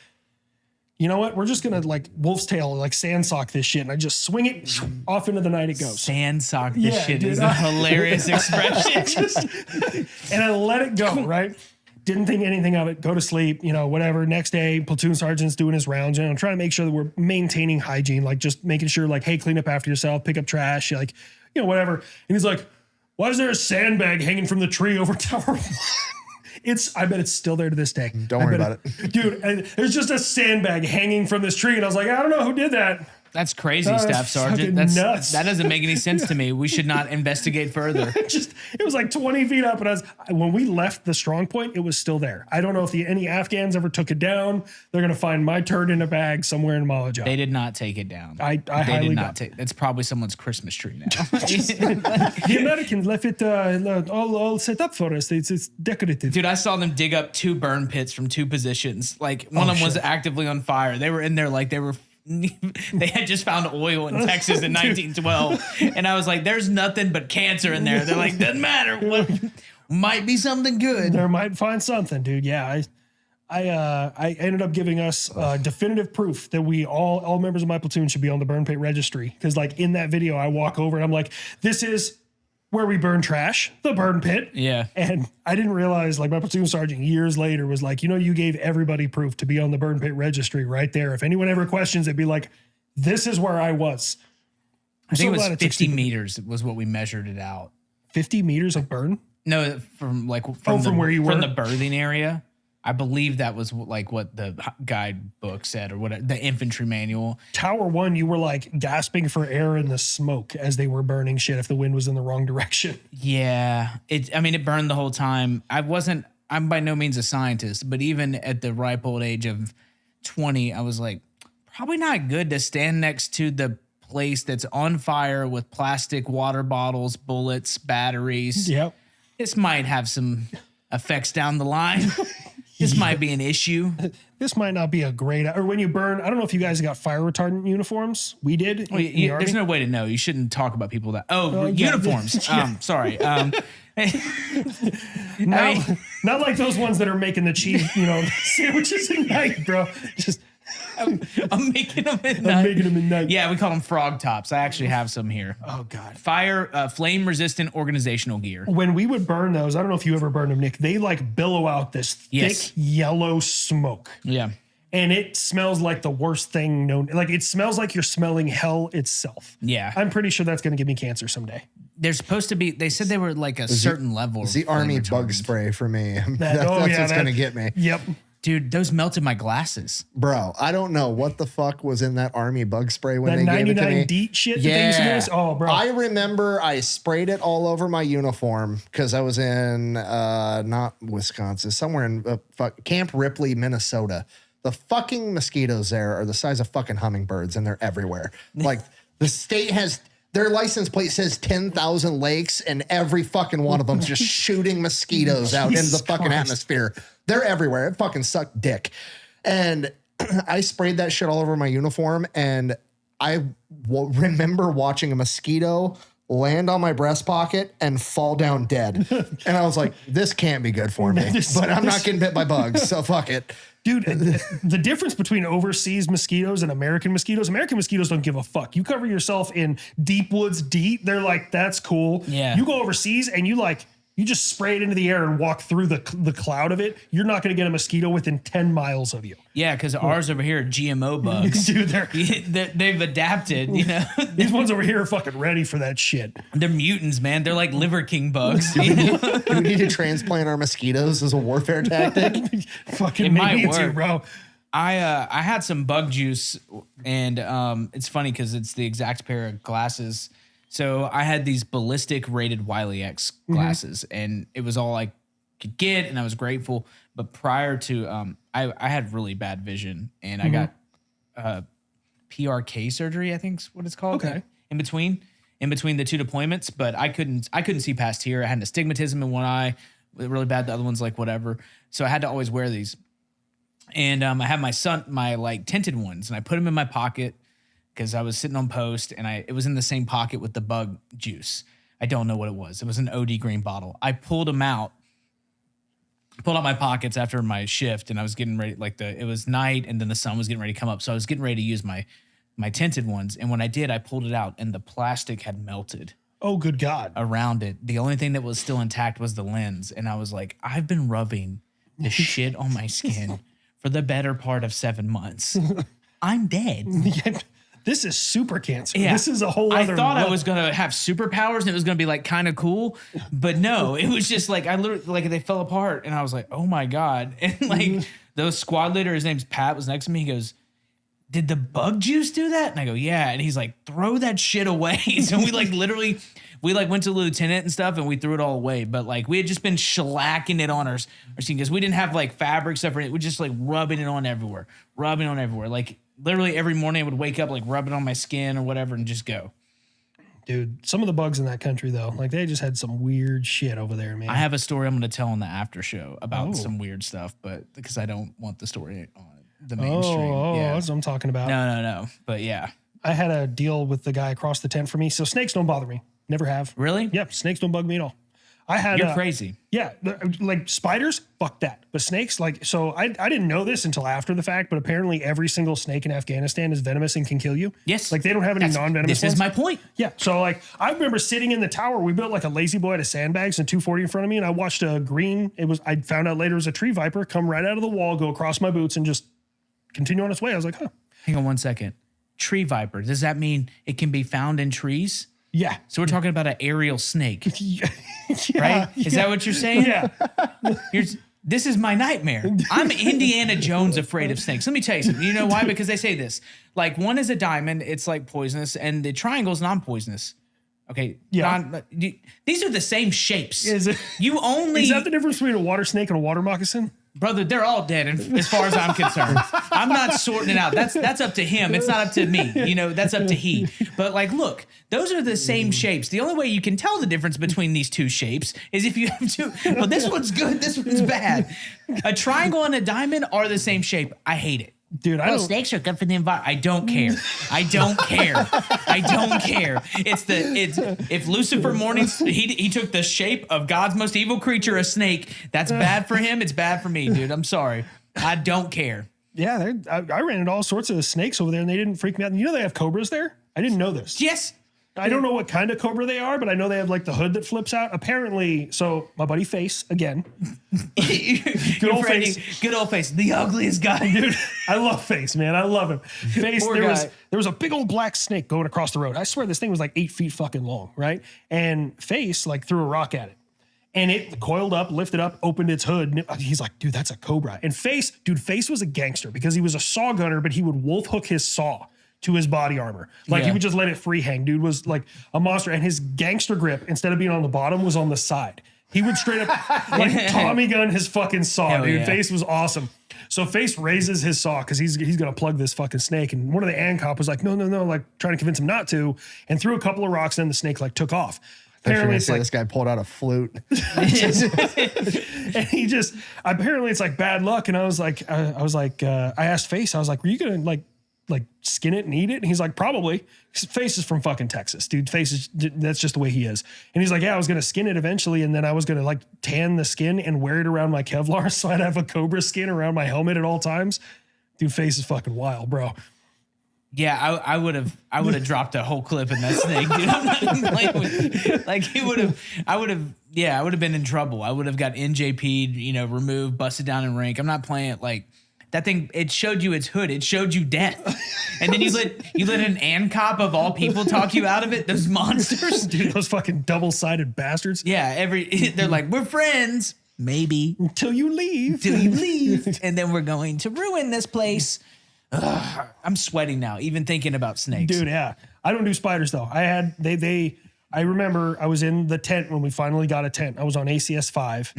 S2: you know what? We're just going to like wolf's tail, like sand sock this shit. And I just swing it off into the night it goes.
S1: Sand sock this shit
S2: dude,
S1: is a hilarious expression.
S2: And I let it go, right? Didn't think anything of it. Go to sleep, whatever. Next day, platoon sergeant's doing his rounds. I'm trying to make sure that we're maintaining hygiene, like just making sure like, hey, clean up after yourself, pick up trash, like, whatever. And he's like, why is there a sandbag hanging from the tree over Tower 1? I bet it's still there to this day.
S4: Don't worry about it.
S2: Dude, and there's just a sandbag hanging from this tree. And I was like, I don't know who did that.
S1: That's crazy, Staff Sergeant.
S2: That's nuts.
S1: That doesn't make any sense to me. We should not investigate further.
S2: It was like 20 feet up, and when we left the strong point, it was still there. I don't know if any Afghans ever took it down. They're gonna find my turd in a bag somewhere in Malajah.
S1: They did not take it down.
S2: They
S1: did not take. It's probably someone's Christmas tree now.
S2: The Americans left it all set up for us. It's decorative.
S1: Dude, I saw them dig up 2 burn pits from 2 positions. Like one of them was actively on fire. They were in there like they had just found oil in Texas in 1912. And I was like, there's nothing but cancer in there. They're like, doesn't matter. What might be something good.
S2: There might find something, dude. Yeah. I ended up giving us definitive proof that we all members of my platoon should be on the burn pit registry. Cause like in that video, I walk over and I'm like, this is where we burn trash, the burn pit.
S1: Yeah.
S2: And I didn't realize, like, my platoon sergeant years later was like, you gave everybody proof to be on the burn pit registry right there. If anyone ever questions, it'd be like, this is where I was.
S1: I think it was 50 meters was what we measured it out.
S2: 50 meters of burn?
S1: No, from
S2: from where you were?
S1: from the birthing area. I believe that was like what the guidebook said or whatever, the infantry manual.
S2: Tower 1, you were like gasping for air in the smoke as they were burning shit if the wind was in the wrong direction.
S1: Yeah. It burned the whole time. I'm by no means a scientist, but even at the ripe old age of 20, I was like, probably not good to stand next to the place that's on fire with plastic water bottles, bullets, batteries.
S2: Yep.
S1: This might have some effects down the line. This might be an issue.
S2: This might not be a great, or when you burn, I don't know if you guys got fire retardant uniforms. We did. In the Army.
S1: There's no way to know. You shouldn't talk about people that. Uniforms.
S2: Yeah.
S1: Sorry.
S2: Not like those ones that are making the cheese, sandwiches at night, bro. Just
S1: I'm making them at night.
S2: I'm making them at night.
S1: Yeah, we call them frog tops. I actually have some here.
S2: Oh God.
S1: Flame resistant organizational gear.
S2: When we would burn those, I don't know if you ever burned them, Nick. They like billow out this thick yellow smoke.
S1: Yeah.
S2: And it smells like the worst thing known. Like it smells like you're smelling hell itself.
S1: Yeah.
S2: I'm pretty sure that's going to give me cancer someday.
S1: They're supposed to be. They said they were like a certain level.
S4: It's the Army bug spray for me. That's what's going to get me.
S2: Yep.
S1: Dude, those melted my glasses.
S4: Bro, I don't know what the fuck was in that Army bug spray when
S2: That
S4: they gave it to me.
S2: 99 DEET shit that they used to use? Oh, bro.
S4: I remember I sprayed it all over my uniform because I was in, not Wisconsin, somewhere in Camp Ripley, Minnesota. The fucking mosquitoes there are the size of fucking hummingbirds and they're everywhere. Like the state has... Their license plate says 10,000 lakes, and every fucking one of them's just shooting mosquitoes out into the fucking atmosphere. They're everywhere. It fucking sucked dick. And I sprayed that shit all over my uniform, and I remember watching a mosquito land on my breast pocket and fall down dead. And I was like, this can't be good for me. But I'm not getting bit by bugs, so fuck it.
S2: Dude, the difference between overseas mosquitoes and American mosquitoes don't give a fuck. You cover yourself in deep woods, they're like, that's cool.
S1: Yeah.
S2: You go overseas and you just spray it into the air and walk through the cloud of it. You're not going to get a mosquito within 10 miles of you.
S1: Yeah, because ours over here are GMO bugs.
S2: Dude,
S1: they've adapted,
S2: These ones over here are fucking ready for that shit.
S1: They're mutants, man. They're like Liver King bugs.
S4: Do we need to transplant our mosquitoes as a warfare tactic?
S2: Fucking
S1: It might
S2: need
S1: work.
S2: to, bro.
S1: I had some bug juice, and it's funny because it's the exact pair of glasses. So I had these ballistic rated Wiley X glasses, and it was all I could get, and I was grateful. But prior to, I had really bad vision, and I got PRK surgery, I think is what it's called.
S2: Okay.
S1: In between the two deployments, but I couldn't see past here. I had astigmatism in one eye, really bad. The other one's like whatever. So I had to always wear these. And I had my like tinted ones, and I put them in my pocket because I was sitting on post, and it was in the same pocket with the bug juice. I don't know what it was. It was an OD green bottle. I pulled out my pockets after my shift, and I was getting ready. It was night, and then the sun was getting ready to come up, so I was getting ready to use my tinted ones. And when I did, I pulled it out, and the plastic had melted.
S2: Oh, good God.
S1: Around it. The only thing that was still intact was the lens, and I was like, I've been rubbing this shit on my skin for the better part of 7 months. I'm dead.
S2: This is super cancer.
S1: Yeah.
S2: This is a whole other
S1: I thought
S2: level.
S1: I was going to have superpowers and it was going to be like kind of cool, but no, it was just like, I literally, like they fell apart and I was like, oh my God. And like the squad leader, his name's Pat, was next to me. He goes, did the bug juice do that? And I go, yeah. And he's like, throw that shit away. So we went to the lieutenant and stuff and we threw it all away. But like we had just been shellacking it on our skin because we didn't have like fabric stuff for it. We just like rubbing it on everywhere. Like literally every morning I would wake up, like rub it on my skin or whatever and just go.
S2: Dude, some of the bugs in that country though, like they just had some weird shit over there, man.
S1: I have a story I'm going to tell on the after show about some weird stuff, but because I don't want the story on the mainstream. Yeah.
S2: That's what I'm talking about.
S1: No. But yeah.
S2: I had a deal with the guy across the tent for me. So snakes don't bother me. Never have.
S1: Really?
S2: Yep. Snakes don't bug me at all.
S1: You're crazy.
S2: Yeah. Like spiders, fuck that. But snakes, so I didn't know this until after the fact, but apparently every single snake in Afghanistan is venomous and can kill you.
S1: Yes.
S2: Like they don't have any non-venomous
S1: This
S2: ones.
S1: is my point.
S2: Yeah. So like I remember sitting in the tower, we built like a lazy boy out of sandbags and 240 in front of me. And I watched a green, I found out later it was a tree viper come right out of the wall, go across my boots and just continue on its way. I was like, huh.
S1: Hang on 1 second. Tree viper. Does that mean it can be found in trees?
S2: Yeah.
S1: So we're talking about an aerial snake,
S2: Yeah.
S1: right? Is that what you're saying?
S2: Yeah.
S1: This is my nightmare. I'm Indiana Jones afraid of snakes. Let me tell you something. You know why? Because they say this. Like, one is a diamond, it's like poisonous, and the triangle is non-poisonous. Okay.
S2: Yeah.
S1: These are the same shapes.
S2: Is it?
S1: You only...
S2: Is that the difference between a water snake and a water moccasin?
S1: Brother, they're all dead, and as far as I'm concerned. I'm not sorting it out. That's up to him. It's not up to me. You know, that's up to he. But like, look, those are the same shapes. The only way you can tell the difference between these two shapes is if you have two. Well, this one's good. This one's bad. A triangle and a diamond are the same shape. I hate it.
S2: Dude, I
S1: Well,
S2: don't.
S1: snakes are good for the environment. I don't care. I don't care. I don't care. It's if Lucifer Mornings he took the shape of God's most evil creature, a snake. That's bad for him. It's bad for me, dude. I'm sorry. I don't care.
S2: Yeah, I ran into all sorts of snakes over there, and they didn't freak me out. You know they have cobras there? I didn't know this.
S1: Yes.
S2: I don't know what kind of cobra they are, but I know they have like the hood that flips out. Apparently, so my buddy Face, again.
S1: Good old face. Good old face. The ugliest guy.
S2: Dude, I love Face, man. I love him. Face,
S1: Poor
S2: there
S1: guy.
S2: was a big old black snake going across the road. I swear this thing was like 8 feet fucking long, right? And Face like threw a rock at it. And it coiled up, lifted up, opened its hood. And he's like, dude, that's a cobra. And Face was a gangster because he was a saw gunner, but he would wolf hook his saw to his body armor. Like he
S1: Yeah.
S2: would just let it free hang. Dude was like a monster. And his gangster grip, instead of being on the bottom, was on the side. He would straight up like Tommy gun his fucking saw,
S1: Hell
S2: dude.
S1: yeah.
S2: Face was awesome. So Face raises his saw because he's gonna plug this fucking snake. And one of the ANCOP was like, no, like trying to convince him not to, and threw a couple of rocks, and the snake like took off. Apparently it's like
S4: this guy pulled out a flute.
S2: and he just apparently it's like bad luck. And I asked Face, I was like, were you gonna like skin it and eat it? And he's like, probably. His Face is from fucking Texas, dude. Face is, that's just the way he is. And he's like, yeah, I was gonna skin it eventually, and then I was gonna like tan the skin and wear it around my Kevlar so I'd have a cobra skin around my helmet at all times. Dude, Face is fucking wild, bro.
S1: Yeah, I would have dropped a whole clip in that snake, dude. I'm not even playing with you. Like I would have been in trouble. I would have got NJP'd, removed, busted down in rank. I'm not playing it like that thing. It showed you its hood. It showed you death. And then you let an ANCOP of all people talk you out of it. Those monsters,
S2: Dude, those fucking double-sided bastards.
S1: Yeah, they're like, we're friends, maybe
S2: Until you leave.
S1: till you leave, and then we're going to ruin this place. Ugh, I'm sweating now, even thinking about snakes.
S2: Dude, yeah. I don't do spiders though. I remember I was in the tent when we finally got a tent. I was on ACS 5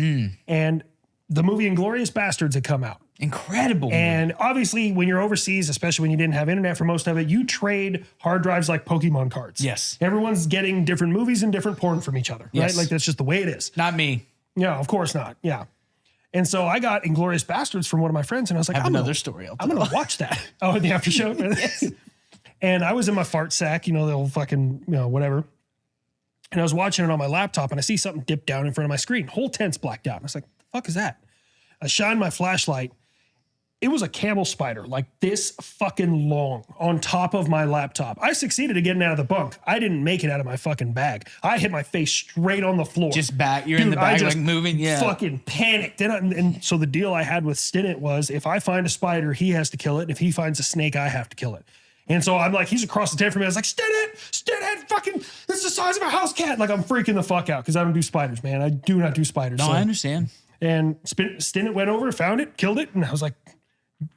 S2: and the movie Inglourious Bastards had come out.
S1: Incredible.
S2: And obviously when you're overseas, especially when you didn't have internet for most of it, you trade hard drives like Pokemon cards.
S1: Yes.
S2: Everyone's getting different movies and different porn from each other, right?
S1: Yes.
S2: Like that's just the way it is.
S1: Not me.
S2: No, of course not. Yeah. And so I got Inglourious Bastards from one of my friends, and I was like,
S1: I have
S2: I'm
S1: another
S2: gonna,
S1: story.
S2: I'm going to watch that. Oh, in the after show?
S1: Yes.
S2: And I was in my fart sack, the old fucking, whatever. And I was watching it on my laptop, and I see something dip down in front of my screen. Whole tent's blacked out. And I was like, the fuck is that? I shined my flashlight. It was a camel spider, like this fucking long, on top of my laptop. I succeeded at getting out of the bunk. I didn't make it out of my fucking bag. I hit my face straight on the floor.
S1: Just back. You're in the
S2: Dude, I
S1: bag,
S2: just
S1: like moving. Yeah.
S2: fucking panicked. And so the deal I had with Stinnett was if I find a spider, he has to kill it. If he finds a snake, I have to kill it. And so I'm like, he's across the tent from me. I was like, Stinnett, fucking, this is the size of a house cat. Like I'm freaking the fuck out because I don't do spiders, man. I do not do spiders.
S1: No,
S2: So-
S1: I understand.
S2: And Stinnett went over, found it, killed it. And I was like,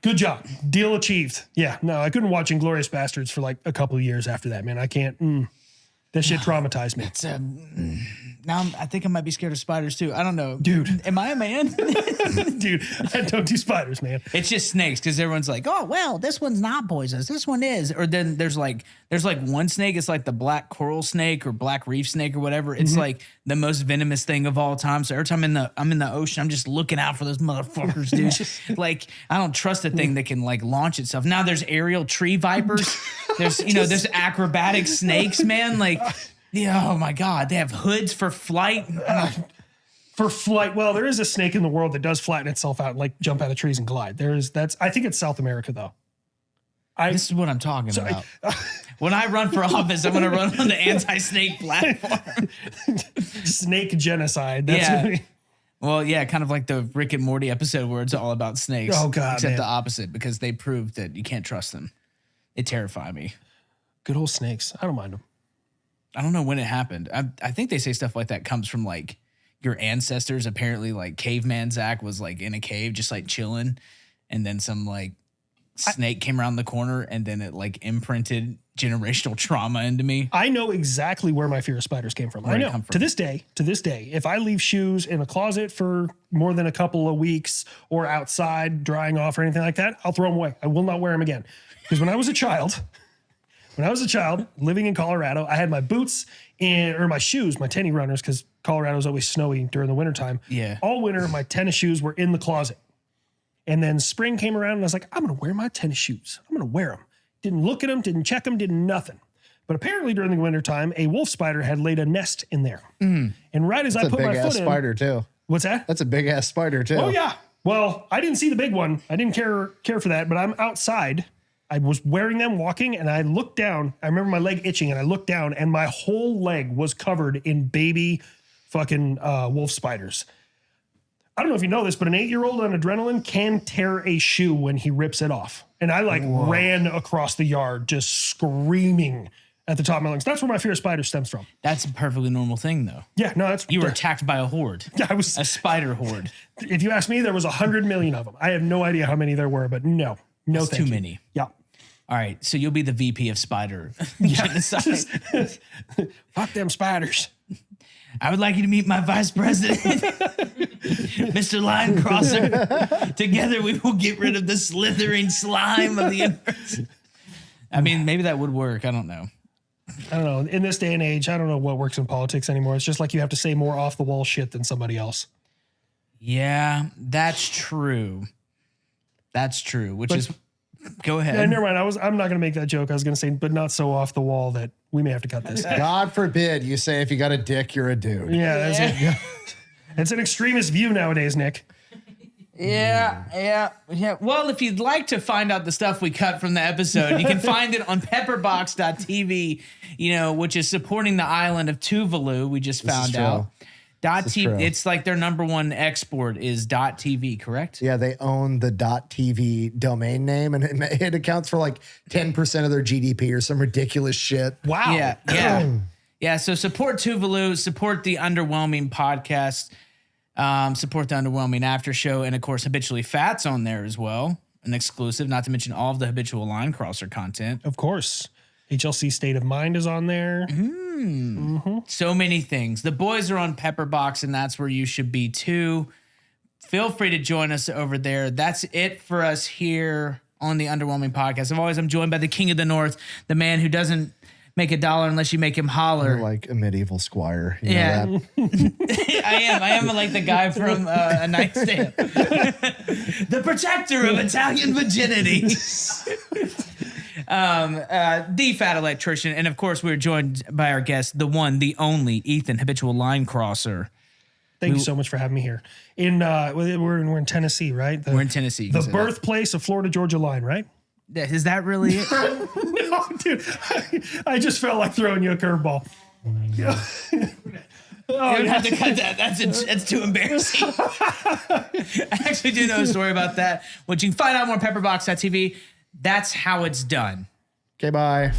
S2: good job. Deal achieved. Yeah, no, I couldn't watch Inglourious Bastards for like a couple of years after that, man. I can't. That shit traumatized me.
S1: It's now I think I might be scared of spiders too. I don't know,
S2: Dude.
S1: Am I a man?
S2: Dude, I don't do spiders, man.
S1: It's just snakes because everyone's like, oh well, this one's not poisonous. This one is. Or then there's like one snake. It's like the black coral snake or black reef snake or whatever. It's like the most venomous thing of all time. So every time I'm in the ocean, I'm just looking out for those motherfuckers, dude. Like I don't trust a thing that can like launch itself. Now there's aerial tree vipers. There's there's acrobatic snakes, man. Like. Yeah, oh my God, they have hoods for flight.
S2: For flight, well, there is a snake in the world that does flatten itself out and like jump out of trees and glide. I think it's South America though.
S1: This is what I'm talking about. When I run for office, I'm going to run on the anti-snake platform.
S2: Snake genocide. That's
S1: Yeah.
S2: what we-
S1: Well, yeah, kind of like the Rick and Morty episode where it's all about snakes.
S2: Oh, God,
S1: Except
S2: man.
S1: the opposite because they proved that you can't trust them. They terrify me.
S2: Good old snakes. I don't mind them.
S1: I don't know when it happened. I think they say stuff like that comes from like your ancestors. Apparently, like caveman Zach was like in a cave, just like chilling, and then some like snake came around the corner, and then it like imprinted generational trauma into me.
S2: I know exactly where my fear of spiders came from.
S1: Where'd it
S2: I know
S1: come from?
S2: to this day, if I leave shoes in a closet for more than a couple of weeks or outside drying off or anything like that, I'll throw them away. I will not wear them again. Because when I was a child living in Colorado, I had my boots or my shoes, my tennis runners, because Colorado's always snowy during the wintertime.
S1: Yeah.
S2: All winter, my tennis shoes were in the closet. And then spring came around and I was like, I'm going to wear my tennis shoes. I'm going to wear them. Didn't look at them, didn't check them, did nothing. But apparently during the wintertime, a wolf spider had laid a nest in there. And right as I
S4: That's a
S2: put my
S4: big
S2: foot
S4: ass
S2: in.
S4: spider too.
S2: What's that?
S4: That's a big ass spider too.
S2: Oh yeah. Well, I didn't see the big one. I didn't care for that, but I'm outside. I was wearing them, walking, and I looked down. I remember my leg itching, and I looked down, and my whole leg was covered in baby fucking wolf spiders. I don't know if you know this, but an 8-year-old on adrenaline can tear a shoe when he rips it off. And I ran across the yard just screaming at the top of my lungs. That's where my fear of spiders stems from.
S1: That's a perfectly normal thing, though.
S2: Yeah, no, that's
S1: You were attacked by a horde.
S2: Yeah, I was.
S1: A spider horde.
S2: If you ask me, there was 100 million of them. I have no idea how many there were, but no,
S1: That's
S2: thank
S1: too
S2: you.
S1: many.
S2: Yeah.
S1: All right, so you'll be the VP of spider genocide.
S2: Fuck them spiders.
S1: I would like you to meet my vice president, Mr. Linecrosser. Together we will get rid of the slithering slime of the universe. I mean, maybe that would work. I don't know.
S2: I don't know. In this day and age, I don't know what works in politics anymore. It's just like you have to say more off the wall shit than somebody else.
S1: Yeah, that's true. That's true. Go ahead.
S2: Yeah, never mind. I'm not going to make that joke. I was going to say, but not so off the wall that we may have to cut this.
S4: God forbid you say if you got a dick, you're a dude.
S2: Yeah, that's it. It's an extremist view nowadays, Nick.
S1: Yeah. Well, if you'd like to find out the stuff we cut from the episode, you can find it on pepperbox.tv, which is supporting the island of Tuvalu. We just found out. .tv, it's like their number one export is .tv, correct?
S4: Yeah, they own the .tv domain name, and it accounts for like 10% of their GDP or some ridiculous shit.
S2: Wow.
S1: Yeah. Yeah, so support Tuvalu, support the Underwhelming podcast, support the Underwhelming after show, and of course, Habitually Fat's on there as well, an exclusive, not to mention all of the Habitual Linecrosser content.
S2: Of course. HLC State of Mind is on there.
S1: So many things. The boys are on Pepperbox, and that's where you should be too. Feel free to join us over there. That's it for us here on the Underwhelming podcast. I'm joined by the King of the North, the man who doesn't make $1 unless you make him holler.
S4: You're like a medieval squire. You know that?
S1: I am like the guy from A Knight's Tale. The protector of Italian virginity. The fat electrician. And of course, we're joined by our guest, the one, the only Ethan, Habitual Linecrosser.
S2: Thank you so much for having me here. We're in Tennessee, right?
S1: We're in Tennessee.
S2: The birthplace of Florida Georgia line, right?
S1: Is that really it?
S2: No, dude. I just felt like throwing you a curveball.
S1: You don't have to cut that. That's too embarrassing. I actually do know a story about that, which you can find out more at pepperbox.tv. That's how it's done.
S4: Okay, bye.